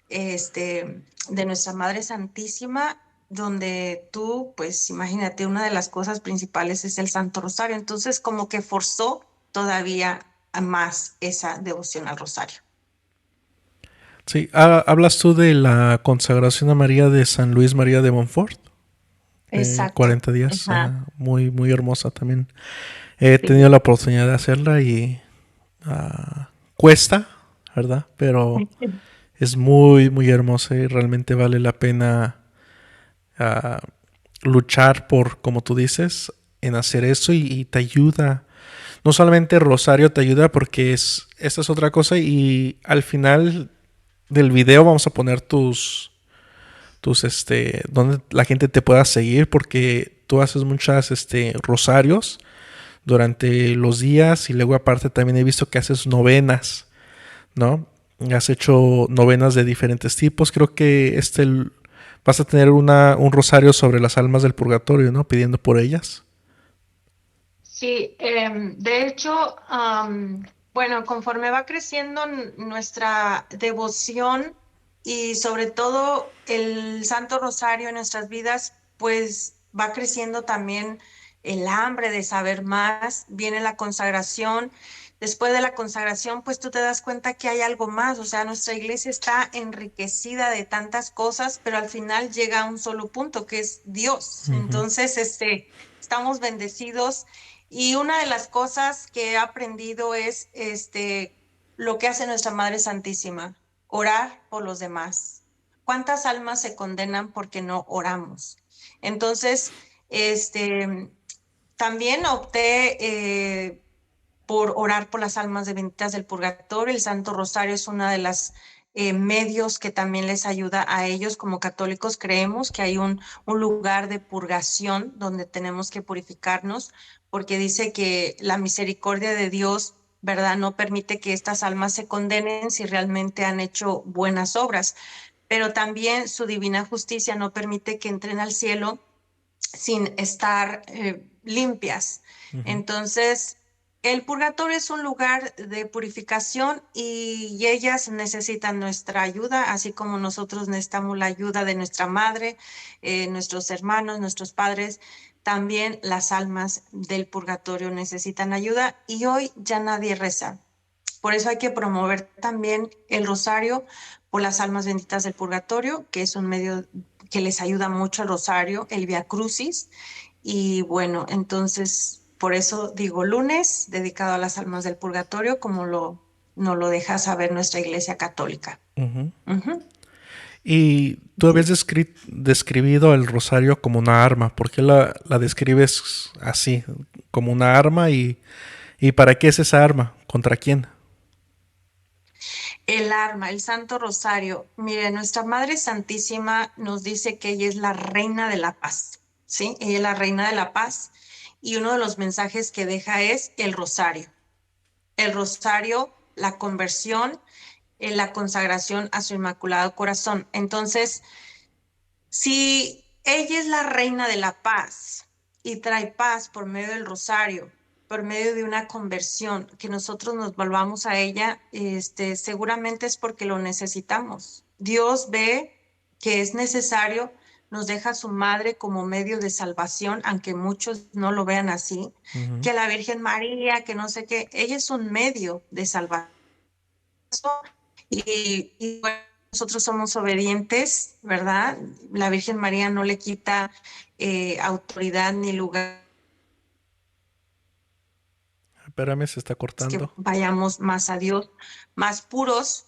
de nuestra Madre Santísima, donde tú, pues imagínate, una de las cosas principales es el Santo Rosario. Entonces, como que forzó todavía más esa devoción al Rosario. Sí, hablas tú de la consagración a María de San Luis María de Montfort, Exacto. 40 días, Ajá. muy, muy hermosa también. He tenido Sí. la oportunidad de hacerla y cuesta, ¿verdad? Pero es muy, muy hermosa y realmente vale la pena ah, luchar por, como tú dices, en hacer eso y te ayuda. No solamente Rosario te ayuda porque esta es otra cosa y al final del video vamos a poner donde la gente te pueda seguir porque tú haces muchas, rosarios durante los días y luego aparte también he visto que haces novenas, ¿no? Has hecho novenas de diferentes tipos. Creo que vas a tener un rosario sobre las almas del purgatorio, ¿no? Pidiendo por ellas. Sí, de hecho, bueno, conforme va creciendo nuestra devoción y sobre todo el Santo Rosario en nuestras vidas, pues va creciendo también el hambre de saber más, viene la consagración. Después de la consagración, pues tú te das cuenta que hay algo más, o sea, nuestra iglesia está enriquecida de tantas cosas, pero al final llega a un solo punto, que es Dios. Ujú. Entonces, estamos bendecidos y una de las cosas que he aprendido es lo que hace nuestra Madre Santísima, orar por los demás. ¿Cuántas almas se condenan porque no oramos? Entonces, este, también opté por orar por las almas de benditas del purgatorio. El Santo Rosario es una de las medios que también les ayuda a ellos. Como católicos creemos que hay un lugar de purgación donde tenemos que purificarnos, porque dice que la misericordia de Dios, ¿verdad? No permite que estas almas se condenen si realmente han hecho buenas obras, pero también su divina justicia no permite que entren al cielo sin estar limpias. Ujú. Entonces, el purgatorio es un lugar de purificación y ellas necesitan nuestra ayuda, así como nosotros necesitamos la ayuda de nuestra madre, nuestros hermanos, nuestros padres. También las almas del purgatorio necesitan ayuda y hoy ya nadie reza. Por eso hay que promover también el rosario por las almas benditas del purgatorio, que es un medio que les ayuda mucho el rosario, el Via Crucis. Y bueno, entonces, por eso digo lunes, dedicado a las almas del purgatorio, como nos lo deja saber nuestra Iglesia Católica. Ujú. Ujú. Y tú habías Sí. describido el rosario como una arma. ¿Por qué la describes así, como una arma? ¿Y para qué es esa arma? ¿Contra quién? El arma, el Santo Rosario. Mire, nuestra Madre Santísima nos dice que ella es la reina de la paz, ¿sí? Ella es la reina de la paz y uno de los mensajes que deja es el rosario. El rosario, la conversión, la consagración a su Inmaculado Corazón. Entonces, si ella es la reina de la paz y trae paz por medio del rosario, por medio de una conversión, que nosotros nos volvamos a ella, seguramente es porque lo necesitamos. Dios ve que es necesario, nos deja a su madre como medio de salvación, aunque muchos no lo vean así, Ujú. que la Virgen María, que no sé qué, ella es un medio de salvación y bueno, nosotros somos obedientes, ¿verdad? La Virgen María no le quita autoridad ni lugar Espérame, se está que cortando. vayamos más a Dios, más puros,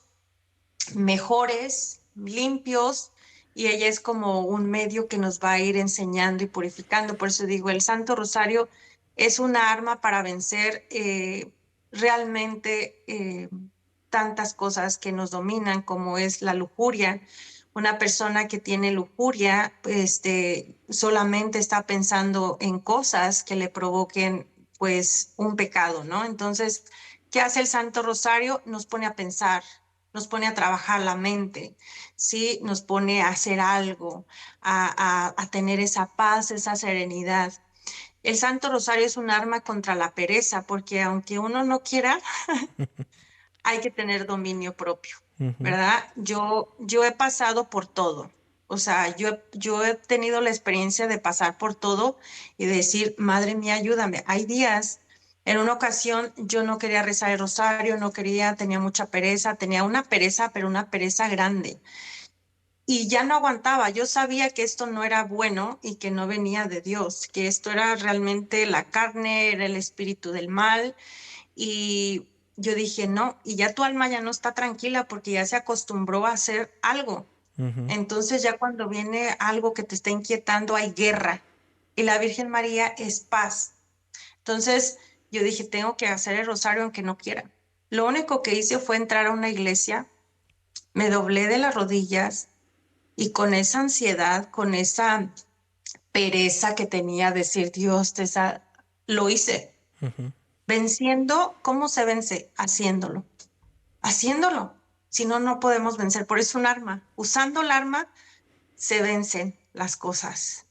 mejores, limpios, y ella es como un medio que nos va a ir enseñando y purificando. Por eso digo, el Santo Rosario es una arma para vencer realmente tantas cosas que nos dominan, como es la lujuria. Una persona que tiene lujuria, solamente está pensando en cosas que le provoquen, pues, un pecado, ¿no? Entonces, ¿qué hace el Santo Rosario? Nos pone a pensar, nos pone a trabajar la mente, ¿sí? Nos pone a hacer algo, a tener esa paz, esa serenidad. El Santo Rosario es un arma contra la pereza, porque aunque uno no quiera, hay que tener dominio propio, Ujú. ¿verdad? Yo he pasado por todo. O sea, yo he tenido la experiencia de pasar por todo y decir, madre mía, ayúdame. Hay días, en una ocasión yo no quería rezar el rosario, no quería, tenía mucha pereza, tenía una pereza, pero una pereza grande. Y ya no aguantaba, yo sabía que esto no era bueno y que no venía de Dios, que esto era realmente la carne, era el espíritu del mal y yo dije, no, y ya tu alma ya no está tranquila porque ya se acostumbró a hacer algo. Ujú. Entonces ya cuando viene algo que te está inquietando, hay guerra. Y la Virgen María es paz. Entonces yo dije, tengo que hacer el rosario aunque no quiera. Lo único que hice fue entrar a una iglesia, me doblé de las rodillas y con esa ansiedad, con esa pereza que tenía, decir, Dios, lo hice. Ujú. Venciendo, ¿cómo se vence? Haciéndolo. Haciéndolo. Si no, no podemos vencer. Por eso un arma. Usando el arma se vencen las cosas.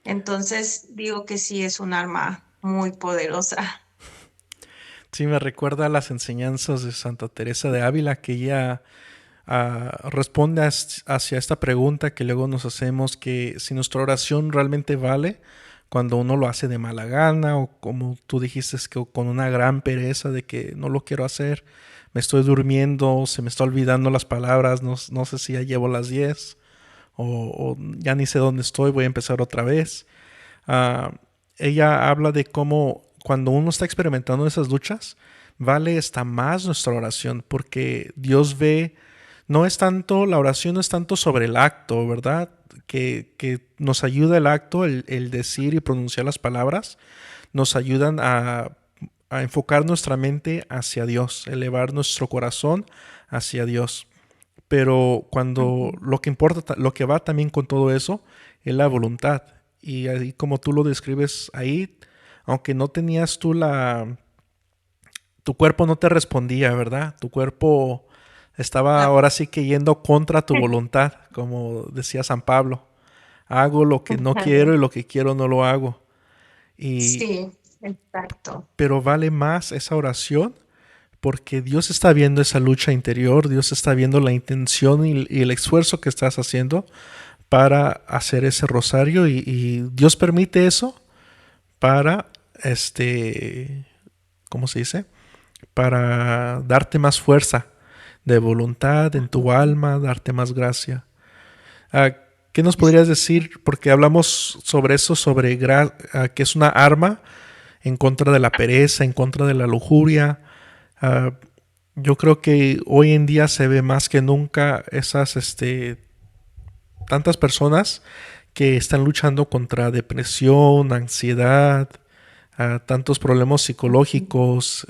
Entonces digo que sí es un arma muy poderosa. Sí, me recuerda a las enseñanzas de Santa Teresa de Ávila, que ella responde hacia esta pregunta que luego nos hacemos, que si nuestra oración realmente vale cuando uno lo hace de mala gana o como tú dijiste, es que con una gran pereza de que no lo quiero hacer, me estoy durmiendo, se me está olvidando las palabras, no sé si ya llevo las 10 o ya ni sé dónde estoy, voy a empezar otra vez. Ah, ella habla de cómo cuando uno está experimentando esas luchas, vale hasta más nuestra oración, porque Dios ve, no es tanto, la oración no es tanto sobre el acto, ¿verdad? Que nos ayuda el acto, el decir y pronunciar las palabras, nos ayudan a enfocar nuestra mente hacia Dios, elevar nuestro corazón hacia Dios. Pero cuando Ujú. lo que importa, lo que va también con todo eso, es la voluntad. Y así como tú lo describes ahí, aunque no tenías tú tu cuerpo no te respondía, ¿verdad? Tu cuerpo estaba No. ahora sí que yendo contra tu voluntad, como decía San Pablo. Hago lo que no quiero y lo que quiero no lo hago. Y, Sí, exacto. pero vale más esa oración porque Dios está viendo esa lucha interior, Dios está viendo la intención y el esfuerzo que estás haciendo para hacer ese rosario y Dios permite eso para, ¿cómo se dice? Para darte más fuerza de voluntad en tu alma, darte más gracia. Ah, ¿qué nos podrías decir? Porque hablamos sobre eso, sobre que es una arma en contra de la pereza, en contra de la lujuria. Ah, yo creo que hoy en día se ve más que nunca esas, tantas personas que están luchando contra depresión, ansiedad, tantos problemas psicológicos,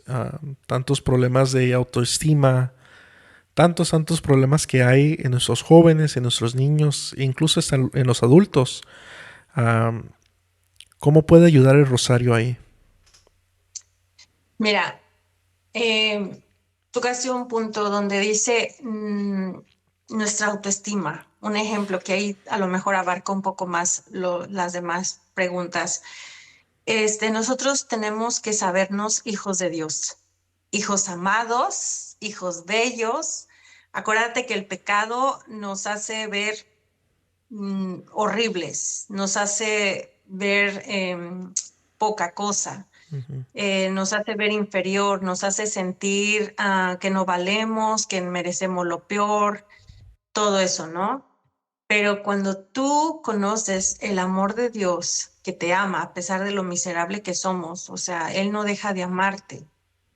tantos problemas de autoestima. tantos problemas que hay en nuestros jóvenes, en nuestros niños, incluso hasta en los adultos. Am, ¿Cómo puede ayudar el rosario ahí? Mira, tocaste un punto donde dice nuestra autoestima. Un ejemplo que ahí a lo mejor abarca un poco más las demás preguntas. Nosotros tenemos que sabernos hijos de Dios, hijos amados, hijos bellos. Acuérdate que el pecado nos hace ver horribles, nos hace ver poca cosa, Ujú. nos hace ver inferior, nos hace sentir que no valemos, que merecemos lo peor, todo eso, ¿no? Pero cuando tú conoces el amor de Dios que te ama a pesar de lo miserable que somos, o sea, Él no deja de amarte.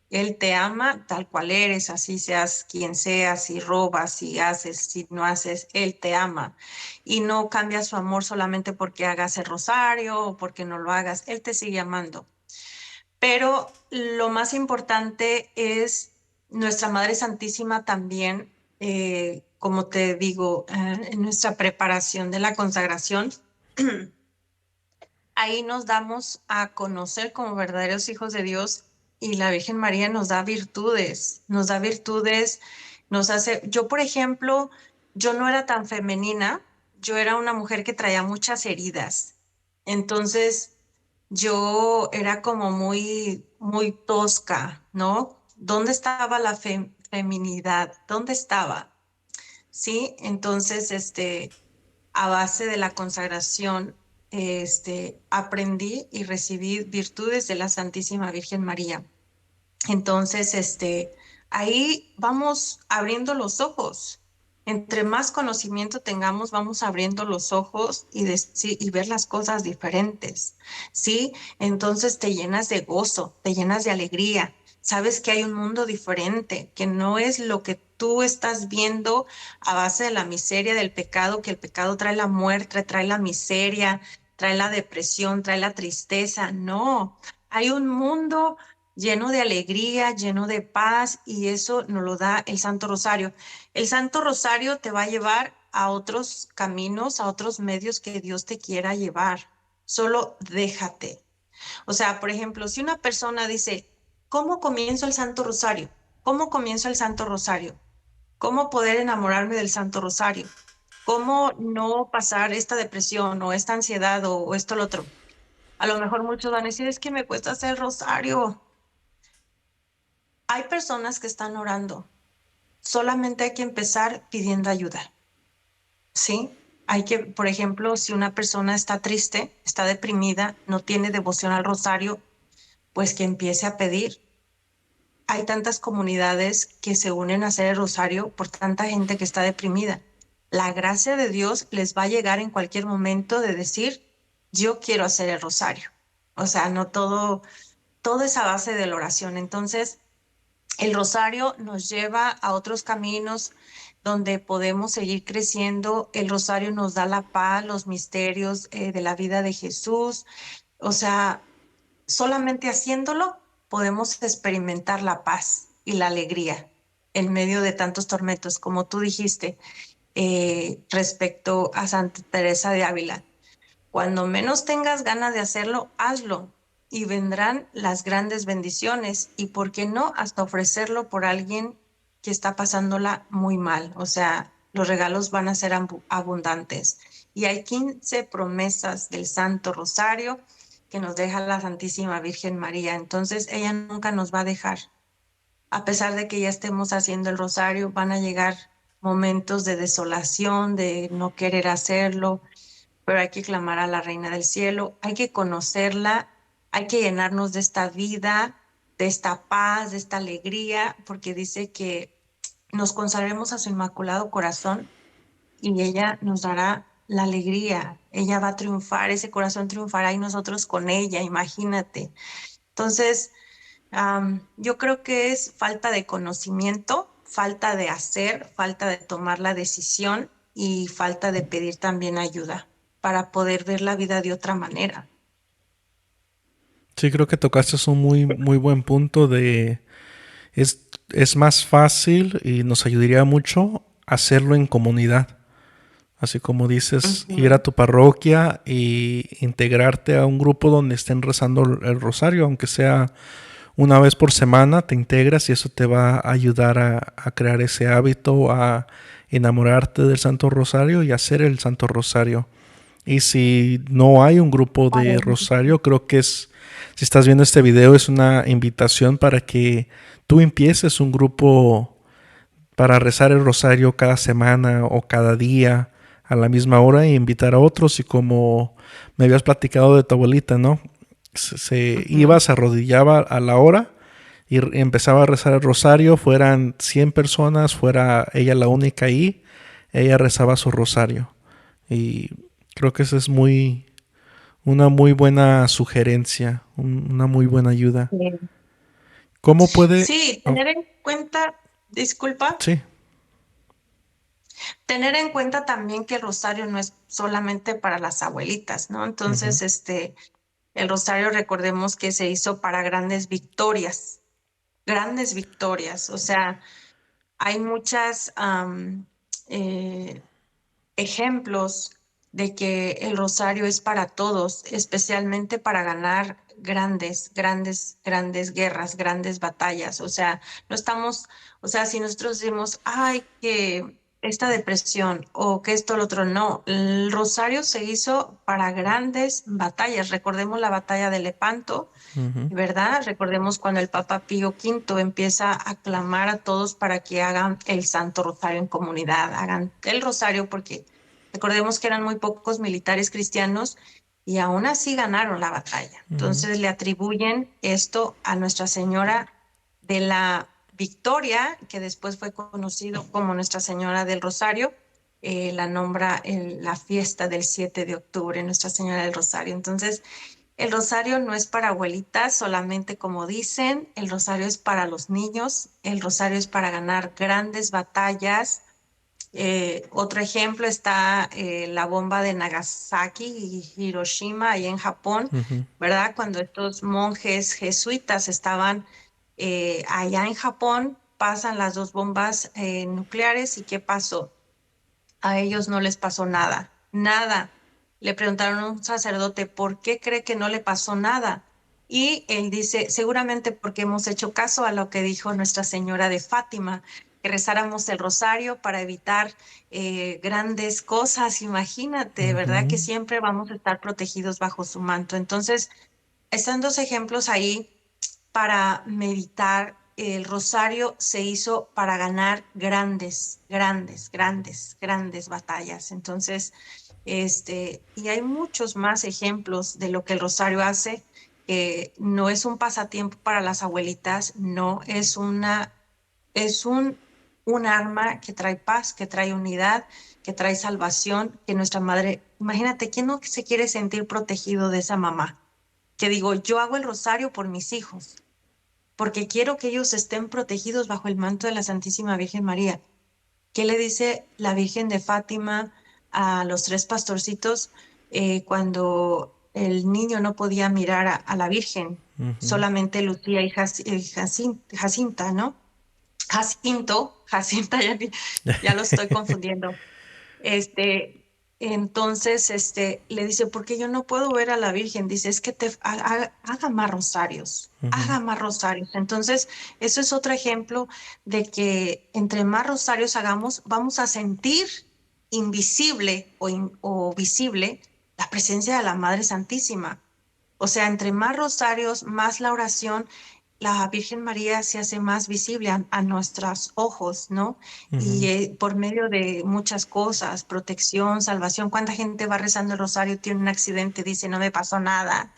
Él te ama tal cual eres, así seas quien seas, si robas, si haces, si no haces, Él te ama. Y no cambia su amor solamente porque hagas el rosario o porque no lo hagas, Él te sigue amando. Pero lo más importante es nuestra Madre Santísima también, como te digo, en nuestra preparación de la consagración, ahí nos damos a conocer como verdaderos hijos de Dios y la Virgen María nos da virtudes, nos hace, yo por ejemplo, yo no era tan femenina, yo era una mujer que traía muchas heridas. Entonces, yo era como muy tosca, ¿no? ¿Dónde estaba la feminidad? ¿Dónde estaba? Sí, entonces, a base de la consagración, aprendí y recibí virtudes de la Santísima Virgen María. Entonces, ahí vamos abriendo los ojos. Entre más conocimiento tengamos, vamos abriendo los ojos y ver las cosas diferentes, ¿sí? Entonces te llenas de gozo, te llenas de alegría. Sabes que hay un mundo diferente, que no es lo que tú estás viendo a base de la miseria del pecado, que el pecado trae la muerte, trae la miseria, trae la depresión, trae la tristeza. No, hay un mundo lleno de alegría, lleno de paz, y eso nos lo da el Santo Rosario. El Santo Rosario te va a llevar a otros caminos, a otros medios que Dios te quiera llevar. Solo déjate. O sea, por ejemplo, si una persona dice, ¿cómo comienzo el Santo Rosario? ¿Cómo comienzo el Santo Rosario? ¿Cómo poder enamorarme del Santo Rosario? ¿Cómo no pasar esta depresión o esta ansiedad o esto o lo otro? A lo mejor muchos van a decir, es que me cuesta hacer rosario. Hay personas que están orando. Solamente hay que empezar pidiendo ayuda, ¿sí? Hay que, por ejemplo, si una persona está triste, está deprimida, no tiene devoción al rosario, pues que empiece a pedir. Hay tantas comunidades que se unen a hacer el rosario por tanta gente que está deprimida. La gracia de Dios les va a llegar en cualquier momento de decir, yo quiero hacer el rosario. O sea, no todo es a base de la oración. Entonces, el rosario nos lleva a otros caminos donde podemos seguir creciendo. El rosario nos da la paz, los misterios de la vida de Jesús. O sea, solamente haciéndolo podemos experimentar la paz y la alegría en medio de tantos tormentos, como tú dijiste, respecto a Santa Teresa de Ávila. Cuando menos tengas ganas de hacerlo, hazlo y vendrán las grandes bendiciones y, ¿por qué no?, hasta ofrecerlo por alguien que está pasándola muy mal. O sea, los regalos van a ser abundantes. Y hay 15 promesas del Santo Rosario que nos deja la Santísima Virgen María. Entonces, ella nunca nos va a dejar. A pesar de que ya estemos haciendo el rosario, van a llegar momentos de desolación, de no querer hacerlo, pero hay que clamar a la Reina del Cielo, hay que conocerla, hay que llenarnos de esta vida, de esta paz, de esta alegría, porque dice que nos consagremos a su Inmaculado Corazón y ella nos dará la alegría, ella va a triunfar, ese corazón triunfará y nosotros con ella, imagínate. Entonces, yo creo que es falta de conocimiento, falta de hacer, falta de tomar la decisión y falta de pedir también ayuda para poder ver la vida de otra manera. Sí, creo que tocaste un muy buen punto de... Es es más fácil y nos ayudaría mucho hacerlo en comunidad. Así como dices, ir a Ujú. tu parroquia y integrarte a un grupo donde estén rezando el rosario, aunque sea una vez por semana, te integras y eso te va a ayudar a crear ese hábito, a enamorarte del Santo Rosario y hacer el Santo Rosario. Y si no hay un grupo de rosario, creo que si estás viendo este video, es una invitación para que tú empieces un grupo para rezar el rosario cada semana o cada día a la misma hora y invitar a otros. Y como me habías platicado de tu abuelita, ¿no? Se iba, Ujú. se arrodillaba a la hora y empezaba a rezar el rosario, fueran 100 personas, fuera ella la única ahí, ella rezaba su rosario. Y creo que esa es una muy buena sugerencia, una muy buena ayuda. Sí, ¿Cómo puede? sí, Oh, tener en cuenta, disculpa, sí. tener en cuenta también que el rosario no es solamente para las abuelitas, ¿no? Ujú, Entonces, el rosario recordemos que se hizo para grandes victorias, o sea, hay muchas eh, ejemplos de que el rosario es para todos, especialmente para ganar grandes guerras, grandes batallas. O sea, no estamos, o sea, si nosotros decimos, ay, que esta depresión o que esto, lo otro, no, el rosario se hizo para grandes batallas. Recordemos la batalla de Lepanto, ujú, ¿verdad? Recordemos cuando el Papa Pío V empieza a clamar a todos para que hagan el Santo Rosario en comunidad, hagan el rosario, porque recordemos que eran muy pocos militares cristianos y aún así ganaron la batalla. ujú. Entonces le atribuyen esto a Nuestra Señora de la Victoria, que después fue conocido como Nuestra Señora del Rosario. La nombra en la fiesta del 7 de octubre, Nuestra Señora del Rosario. Entonces, el rosario no es para abuelitas, solamente como dicen, el rosario es para los niños, el rosario es para ganar grandes batallas. Otro ejemplo está la bomba de Nagasaki y Hiroshima, ahí en Japón, Ujú, ¿verdad? Cuando estos monjes jesuitas estaban allá en Japón, pasan las dos bombas nucleares y ¿qué pasó? A ellos no les pasó nada, nada. Le preguntaron a un sacerdote, ¿por qué cree que no le pasó nada? Y él dice, seguramente porque hemos hecho caso a lo que dijo Nuestra Señora de Fátima, que rezáramos el rosario para evitar grandes cosas. Imagínate, ¿verdad? ujú. Que siempre vamos a estar protegidos bajo su manto. Entonces, están dos ejemplos ahí para meditar. El rosario se hizo para ganar grandes batallas. Entonces, y hay muchos más ejemplos de lo que el rosario hace, que no es un pasatiempo para las abuelitas, no es un arma que trae paz, que trae unidad, que trae salvación, que nuestra madre, imagínate, ¿quién no se quiere sentir protegido de esa mamá? Que digo, yo hago el rosario por mis hijos, porque quiero que ellos estén protegidos bajo el manto de la Santísima Virgen María. ¿Qué le dice la Virgen de Fátima a los tres pastorcitos cuando el niño no podía mirar a la Virgen? Ujú. Solamente Lucía y Jacinta, ¿no? Jacinta, ya lo estoy confundiendo. Este, entonces, le dice, ¿por qué yo no puedo ver a la Virgen? Dice, es que haga más rosarios, Ujú, haga más rosarios. Entonces, eso es otro ejemplo de que entre más rosarios hagamos, vamos a sentir invisible o visible la presencia de la Madre Santísima. O sea, entre más rosarios, más la oración, la Virgen María se hace más visible a nuestros ojos, ¿no? Y ujú, por medio de muchas cosas, protección, salvación. ¿Cuánta gente va rezando el rosario, tiene un accidente, dice, no me pasó nada?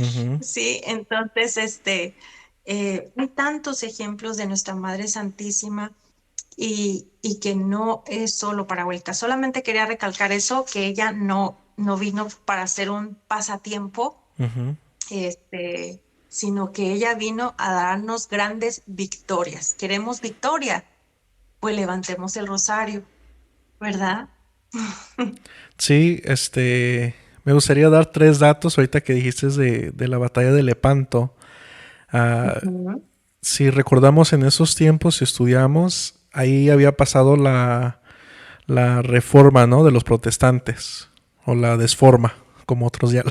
ujú. Sí, entonces, hay tantos ejemplos de nuestra Madre Santísima y que no es solo para vuelta. Solamente quería recalcar eso, que ella no vino para hacer un pasatiempo, Ujú. sino que ella vino a darnos grandes victorias. ¿Queremos victoria? Pues levantemos el rosario, ¿verdad? Sí, me gustaría dar tres datos ahorita que dijiste de la batalla de Lepanto. Ah, Ujú. si recordamos en esos tiempos, si estudiamos, ahí había pasado la reforma, ¿no? De los protestantes, o la desforma, como otros ya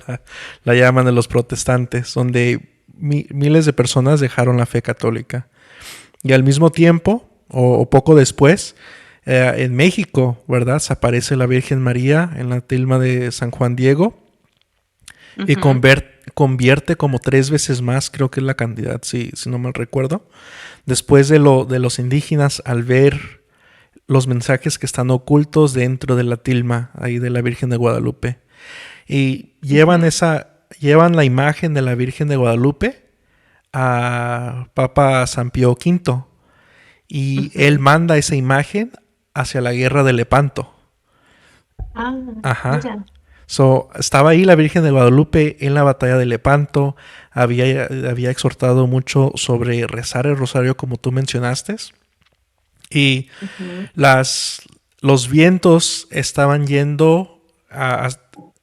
la llaman de los protestantes, donde miles de personas dejaron la fe católica. Y al mismo tiempo, o poco después, en México, ¿verdad? Se aparece la Virgen María en la tilma de San Juan Diego y Ujú. convierte como 3 veces más, creo que es la cantidad, si no mal recuerdo, después de los indígenas al ver los mensajes que están ocultos dentro de la tilma ahí de la Virgen de Guadalupe. Y Ujú. llevan la imagen de la Virgen de Guadalupe a Papa San Pío V y él Ujú. manda esa imagen hacia la guerra de Lepanto. Ah, Ajá. mira. Estaba ahí la Virgen de Guadalupe en la batalla de Lepanto, había exhortado mucho sobre rezar el rosario como tú mencionaste y Ujú. las, los vientos estaban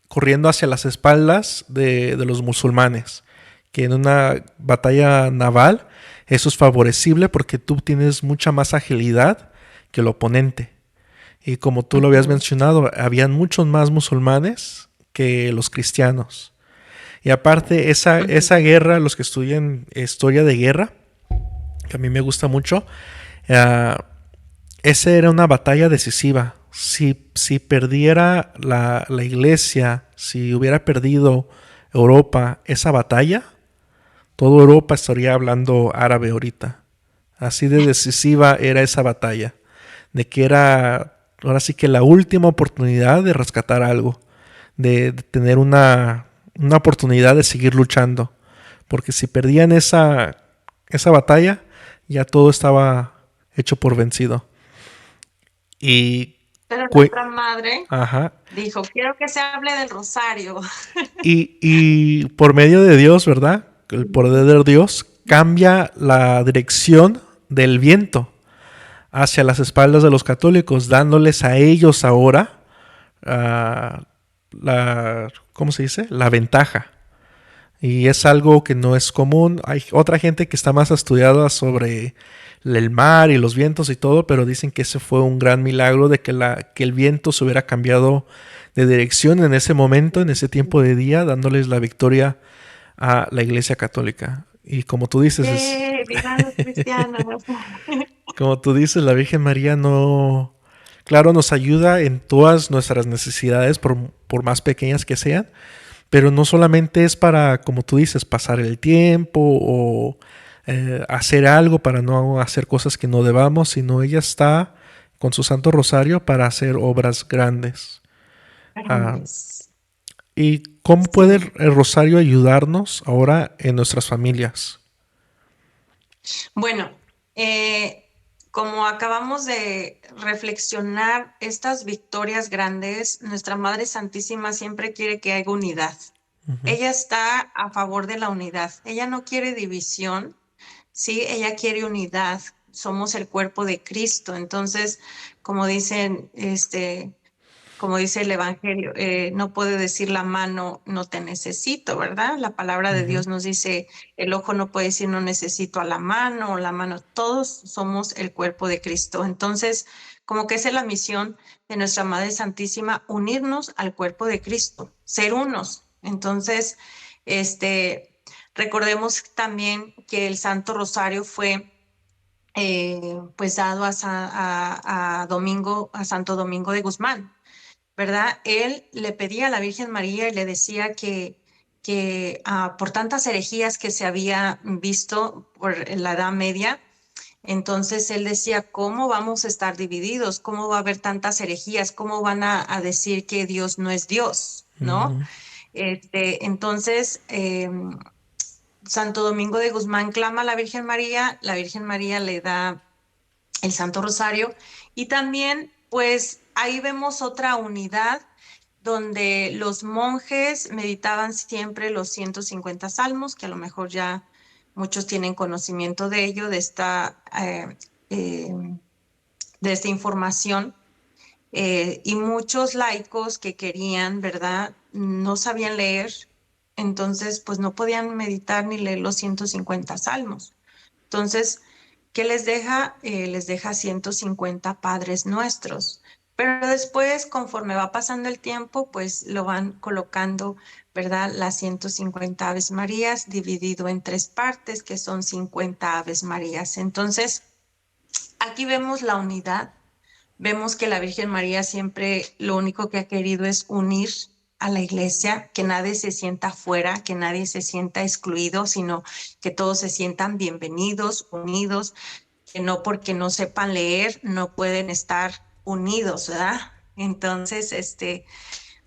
corriendo hacia las espaldas de los musulmanes, que en una batalla naval eso es favorecible porque tú tienes mucha más agilidad que el oponente. Y como tú lo habías Ujú. mencionado, habían muchos más musulmanes que los cristianos. Y aparte, esa Ujú. guerra, los que estudian historia de guerra, que a mí me gusta mucho, uh, esa era una batalla decisiva. Si perdiera la iglesia, si hubiera perdido Europa esa batalla, toda Europa estaría hablando árabe ahorita. Así de decisiva era esa batalla. De que era ahora sí que la última oportunidad de rescatar algo. De tener una oportunidad de seguir luchando. Porque si perdían esa batalla, ya todo estaba hecho por vencido. Y, Pero cu- nuestra madre ajá, dijo, quiero que se hable del rosario. y por medio de Dios, ¿verdad? El poder de Dios cambia la dirección del viento hacia las espaldas de los católicos, dándoles a ellos ahora ¿cómo se dice? La ventaja. Y es algo que no es común. Hay otra gente que está más estudiada sobre el mar y los vientos y todo, pero dicen que ese fue un gran milagro de que el viento se hubiera cambiado de dirección en ese momento, en ese tiempo de día, dándoles la victoria a la Iglesia Católica. Y como tú dices, ¡Vivan los cristianos! como tú dices, la Virgen María no, claro, nos ayuda en todas nuestras necesidades, por más pequeñas que sean, pero no solamente es para, como tú dices, pasar el tiempo o hacer algo para no hacer cosas que no debamos, sino ella está con su Santo Rosario para hacer obras grandes. Ah, Grandes. ¿Y cómo puede Sí. el Rosario ayudarnos ahora en nuestras familias? Bueno, como acabamos de reflexionar estas victorias grandes, nuestra Madre Santísima siempre quiere que haya unidad. Ujú, Ella está a favor de la unidad. Ella no quiere división, sí, ella quiere unidad. Somos el cuerpo de Cristo. Entonces, como dicen, como dice el Evangelio, no puede decir la mano, no te necesito, ¿verdad? La palabra de ujú, Dios nos dice, el ojo no puede decir, no necesito a la mano, o la mano, todos somos el cuerpo de Cristo. Entonces, como que esa es la misión de nuestra Madre Santísima, unirnos al cuerpo de Cristo, ser unos. Entonces, recordemos también que el Santo Rosario fue pues dado a Santo Domingo de Guzmán, ¿verdad? Él le pedía a la Virgen María y le decía que por tantas herejías que se había visto por la Edad Media, entonces él decía, ¿cómo vamos a estar divididos? ¿Cómo va a haber tantas herejías? ¿Cómo van a decir que Dios no es Dios? ¿No? ujú. Entonces, Santo Domingo de Guzmán clama a la Virgen María le da el Santo Rosario y también pues ahí vemos otra unidad donde los monjes meditaban siempre los 150 salmos, que a lo mejor ya muchos tienen conocimiento de ello, eh, de esta información, y muchos laicos que querían, ¿verdad? No sabían leer, entonces pues no podían meditar ni leer los 150 salmos. Entonces, ¿qué les deja? Les deja 150 Padres Nuestros. Pero después, conforme va pasando el tiempo, pues lo van colocando, ¿verdad? Las 150 Aves Marías dividido en tres partes, que son 50 Aves Marías. Entonces, aquí vemos la unidad. Vemos que la Virgen María siempre lo único que ha querido es unir a la iglesia, que nadie se sienta fuera, que nadie se sienta excluido, sino que todos se sientan bienvenidos, unidos, que no porque no sepan leer no pueden estar unidos, ¿verdad? Entonces,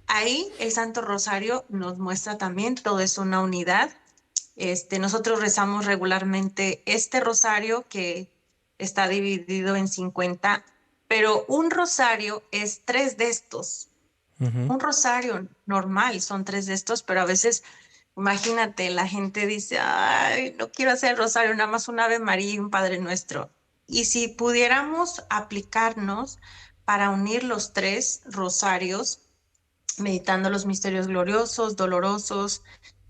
ahí el Santo Rosario nos muestra también todo es una unidad. Nosotros rezamos regularmente este rosario que está dividido en 50, pero un rosario es tres de estos. Ujú. Un rosario normal son tres de estos, pero a veces, imagínate, la gente dice, ay, no quiero hacer el rosario, nada más un Ave María y un Padre Nuestro. Y si pudiéramos aplicarnos para unir los tres rosarios, meditando los misterios gloriosos, dolorosos,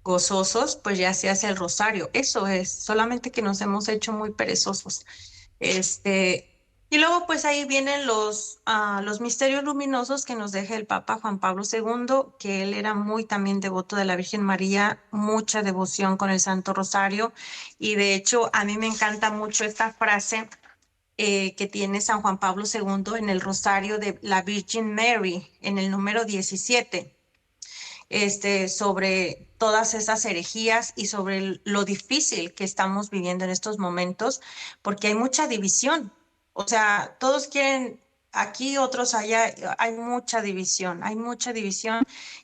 gozosos, pues ya se hace el rosario. Eso es, solamente que nos hemos hecho muy perezosos. Y luego pues ahí vienen los misterios luminosos que nos deja el Papa Juan Pablo II, que él era muy también devoto de la Virgen María, mucha devoción con el Santo Rosario. Y de hecho a mí me encanta mucho esta frase que tiene San Juan Pablo II en el Rosario de la Virgin Mary, en el número 17, sobre todas esas herejías y sobre lo difícil que estamos viviendo en estos momentos, porque hay mucha división. O sea, todos quieren aquí, otros allá, hay mucha división.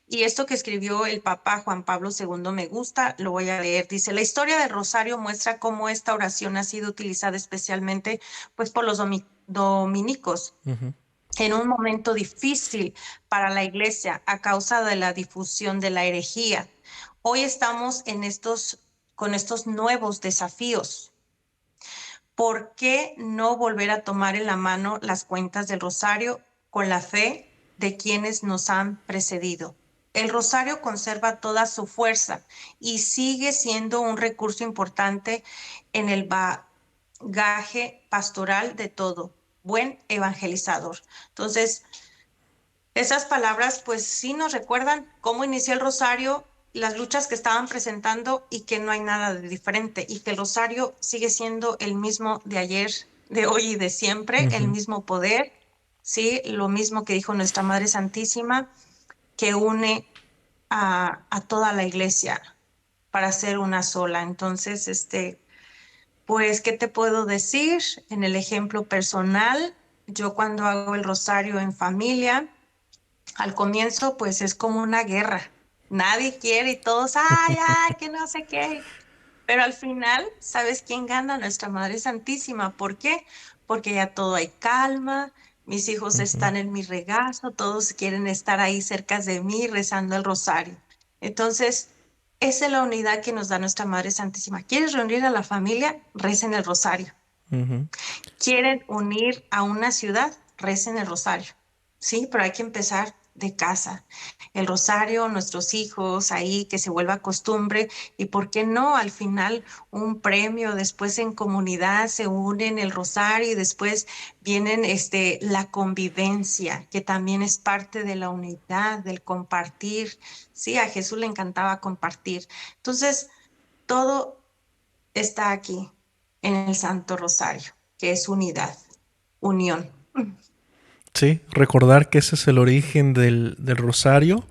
Y esto que escribió el Papa Juan Pablo II me gusta, lo voy a leer. Dice, la historia del rosario muestra cómo esta oración ha sido utilizada especialmente pues, por los dominicos Ujú. en un momento difícil para la iglesia a causa de la difusión de la herejía. Hoy estamos con estos nuevos desafíos. ¿Por qué no volver a tomar en la mano las cuentas del rosario con la fe de quienes nos han precedido? El rosario conserva toda su fuerza y sigue siendo un recurso importante en el bagaje pastoral de todo buen evangelizador. Entonces, esas palabras pues sí nos recuerdan cómo inició el rosario, las luchas que estaban presentando y que no hay nada de diferente y que el rosario sigue siendo el mismo de ayer, de hoy y de siempre, el Ujú. mismo poder, sí, lo mismo que dijo nuestra Madre Santísima, que une a toda la iglesia para ser una sola. Entonces, pues, ¿qué te puedo decir? En el ejemplo personal, yo cuando hago el rosario en familia, al comienzo, pues es como una guerra. Nadie quiere y todos, ay, ay, que no sé qué. Pero al final, ¿sabes quién gana? Nuestra Madre Santísima. ¿Por qué? Porque ya todo hay calma, mis hijos Ujú. están en mi regazo, todos quieren estar ahí cerca de mí rezando el rosario. Entonces, esa es la unidad que nos da nuestra Madre Santísima. ¿Quieres reunir a la familia? Recen el rosario. Ujú. ¿Quieren unir a una ciudad? Recen el rosario. Sí, pero hay que empezar de casa. El rosario, nuestros hijos, ahí que se vuelva costumbre y por qué no al final un premio, después en comunidad se unen el rosario y después vienen la convivencia, que también es parte de la unidad, del compartir. Sí, a Jesús le encantaba compartir. Entonces, todo está aquí en el Santo Rosario, que es unidad, unión. Sí, recordar que ese es el origen del rosario.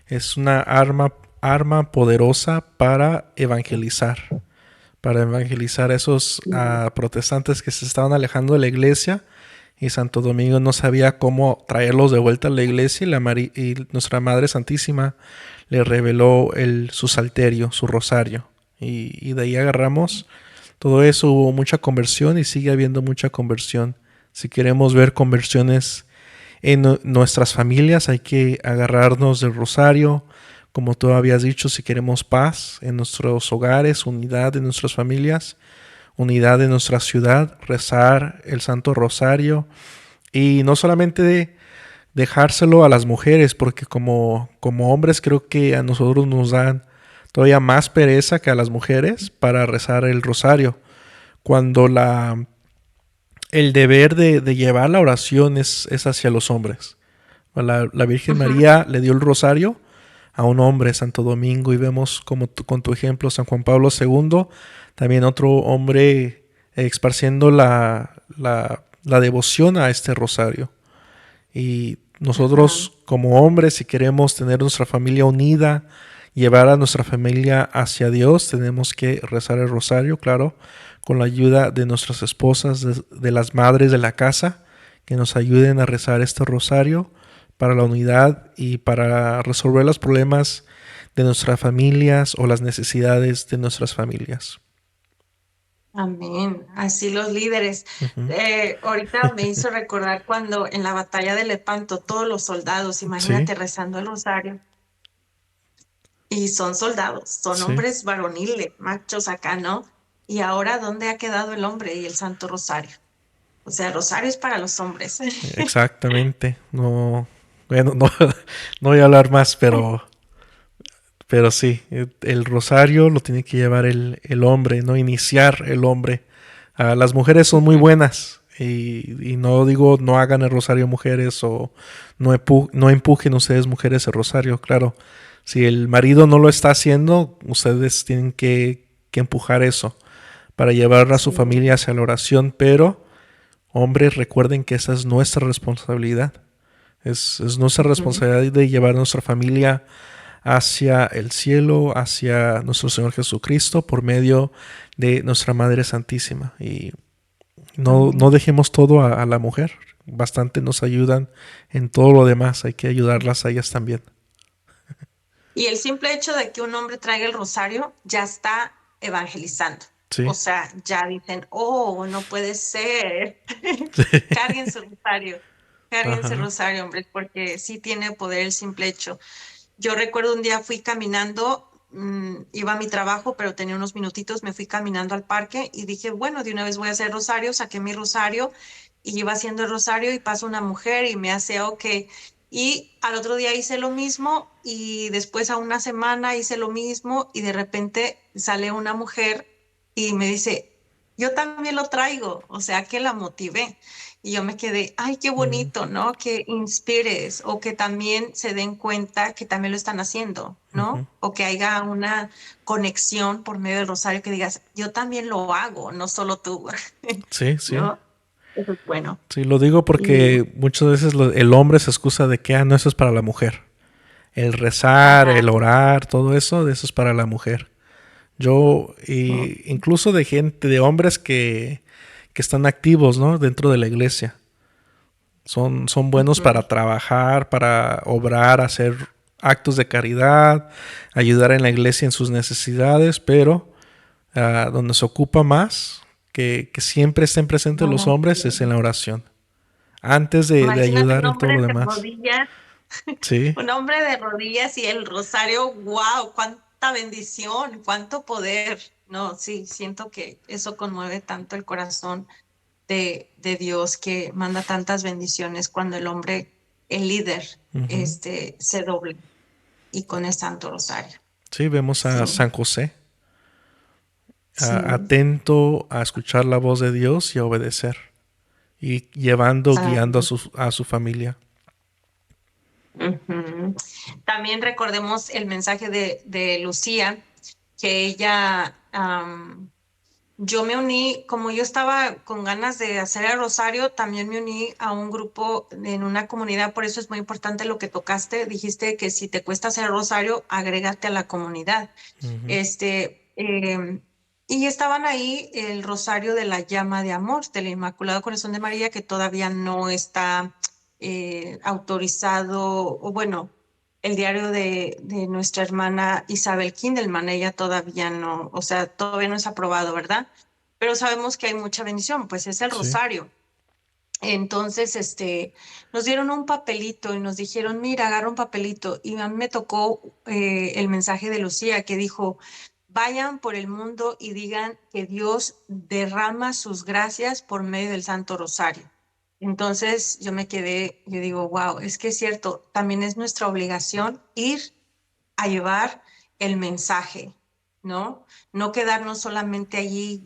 Es una arma poderosa para evangelizar a esos protestantes que se estaban alejando de la iglesia. Y Santo Domingo no sabía cómo traerlos de vuelta a la iglesia y nuestra Madre Santísima le reveló su salterio, su rosario. Y de ahí agarramos todo eso, hubo mucha conversión y sigue habiendo mucha conversión. Si queremos ver conversiones en nuestras familias, hay que agarrarnos del rosario. Como tú habías dicho, si queremos paz en nuestros hogares, unidad en nuestras familias, unidad en nuestra ciudad, rezar el Santo Rosario y no solamente dejárselo a las mujeres, porque como hombres creo que a nosotros nos dan todavía más pereza que a las mujeres para rezar el rosario. cuando el deber de llevar la oración es hacia los hombres. La Virgen Ujú. María le dio el rosario a un hombre, Santo Domingo, y vemos como con tu ejemplo, San Juan Pablo II, también otro hombre esparciendo la devoción a este rosario. Y Ajá. nosotros como hombres, si queremos tener nuestra familia unida, llevar a nuestra familia hacia Dios, tenemos que rezar el rosario, claro, con la ayuda de nuestras esposas, de las madres de la casa, que nos ayuden a rezar este rosario para la unidad y para resolver los problemas de nuestras familias o las necesidades de nuestras familias. Amén. Así los líderes. Ujú. Ahorita me hizo recordar cuando en la batalla de Lepanto todos los soldados, Sí, imagínate rezando el rosario, y son soldados, son sí, hombres varoniles, machos acá, ¿no? Y ahora, ¿dónde ha quedado el hombre y el Santo Rosario? O sea, el rosario es para los hombres. exactamente. No, bueno, no, no voy a hablar más, pero sí, el rosario lo tiene que llevar el hombre, ¿no? Iniciar el hombre. Las mujeres son muy Ujú. buenas y no digo no hagan el rosario mujeres o no empujen ustedes mujeres el rosario, claro. Si el marido no lo está haciendo, ustedes tienen que empujar eso para llevar a su Sí. familia hacia la oración, pero hombres recuerden que esa es nuestra responsabilidad. Es nuestra Ujú. responsabilidad de llevar a nuestra familia hacia el cielo, hacia nuestro Señor Jesucristo por medio de nuestra Madre Santísima. Y no Amén. dejemos todo a la mujer. Bastante nos ayudan en todo lo demás. Hay que ayudarlas a ellas también. Y el simple hecho de que un hombre traiga el rosario ya está evangelizando. O Sí, sea, ya dicen, oh, no puede ser. Carguen su rosario, carguen su ajá. rosario, hombres, porque sí tiene poder el simple hecho. Yo recuerdo un día fui caminando, iba a mi trabajo, pero tenía unos minutitos, me fui caminando al parque y dije, bueno, de una vez voy a hacer rosario, saqué mi rosario y iba haciendo el rosario y pasa una mujer y me hace, ok. Y al otro día hice lo mismo y después a una semana hice lo mismo y de repente sale una mujer y me dice, yo también lo traigo, o sea que la motivé. Y yo me quedé, ay, qué Mm, bonito, ¿no? Que inspires o que también se den cuenta que también lo están haciendo, ujú. ¿no? O que haya una conexión por medio del rosario que digas, yo también lo hago, no solo tú, Sí, sí. ¿no? Eso es bueno. Sí, lo digo Y, porque muchas veces el hombre se excusa de que no, eso es para la mujer. El rezar, ajá, el orar, todo eso, de eso es para la mujer. Yo, no, incluso de gente, de hombres que están activos, ¿no? Dentro de la iglesia. Son buenos ujú. para trabajar, para obrar, hacer actos de caridad, ayudar en la iglesia en sus necesidades, pero donde se ocupa más, que siempre estén presentes los No, hombres, es en sí. la oración. Antes de Imagínate ayudar en todo lo demás. Sí, un hombre de rodillas y el rosario, wow, cuánta bendición, cuánto poder. No, sí, siento que eso conmueve tanto el corazón de Dios que manda tantas bendiciones cuando el hombre, el líder, ujú. se doble y con el Santo Rosario. Sí, vemos a Sí, San José sí. atento a escuchar la voz de Dios y a obedecer. Y llevando, Ah, guiando a su familia. ujú. También recordemos el mensaje de Lucía, que ella, yo me uní, como yo estaba con ganas de hacer el rosario, también me uní a un grupo en una comunidad, por eso es muy importante lo que tocaste. Dijiste que si te cuesta hacer el rosario, agrégate a la comunidad. Ujú. Este, y estaban ahí el Rosario de la Llama de Amor del Inmaculado Corazón de María, que todavía no está autorizado, o bueno, el diario de nuestra hermana Isabel Kindelman, ella todavía no, o sea, todavía no es aprobado, ¿verdad? Pero sabemos que hay mucha bendición, pues es el Sí. rosario. Entonces, nos dieron un papelito y nos dijeron, mira, agarra un papelito. Y a mí me tocó el mensaje de Lucía que dijo, vayan por el mundo y digan que Dios derrama sus gracias por medio del Santo Rosario. Entonces yo me quedé, yo digo, wow, es que es cierto, también es nuestra obligación ir a llevar el mensaje, ¿no? No quedarnos solamente allí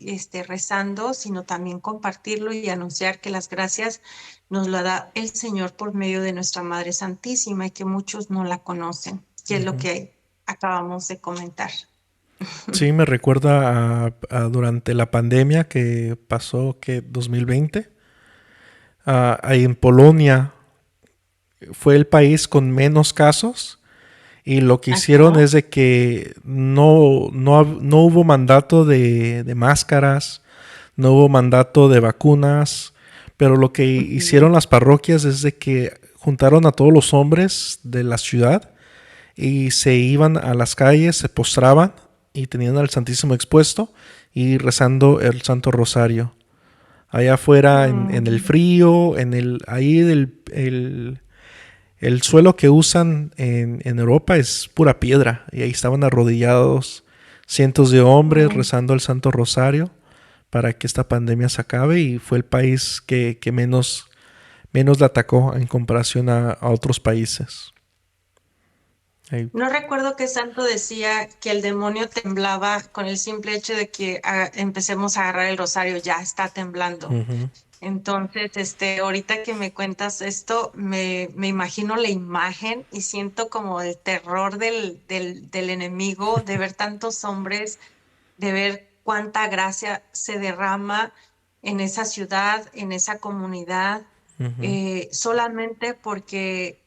rezando, sino también compartirlo y anunciar que las gracias nos lo da el Señor por medio de nuestra Madre Santísima y que muchos no la conocen, que es lo Ujú. que acabamos de comentar. Sí, me recuerda a durante la pandemia que pasó, que 2020, ahí en Polonia fue el país con menos casos. Y lo que hicieron Ajá. es de que no hubo mandato de máscaras, no hubo mandato de vacunas, pero lo que Ujú. hicieron las parroquias es de que juntaron a todos los hombres de la ciudad y se iban a las calles, se postraban y tenían al Santísimo expuesto y rezando el Santo Rosario. Allá afuera en el Mm. frío, ahí el suelo que usan en Europa es pura piedra y ahí estaban arrodillados cientos de hombres Mm. rezando el Santo Rosario para que esta pandemia se acabe y fue el país que menos la atacó en comparación a otros países. Ahí. No recuerdo qué santo decía que el demonio temblaba con el simple hecho de que empecemos a agarrar el rosario, ya está temblando. Ujú, Entonces, ahorita que me cuentas esto, me imagino la imagen y siento como el terror del enemigo, de ver tantos hombres, de ver cuánta gracia se derrama en esa ciudad, en esa comunidad, ujú. solamente porque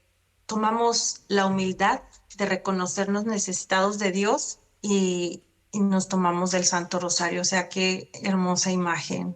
tomamos la humildad de reconocernos necesitados de Dios y nos tomamos del Santo Rosario. O sea, qué hermosa imagen.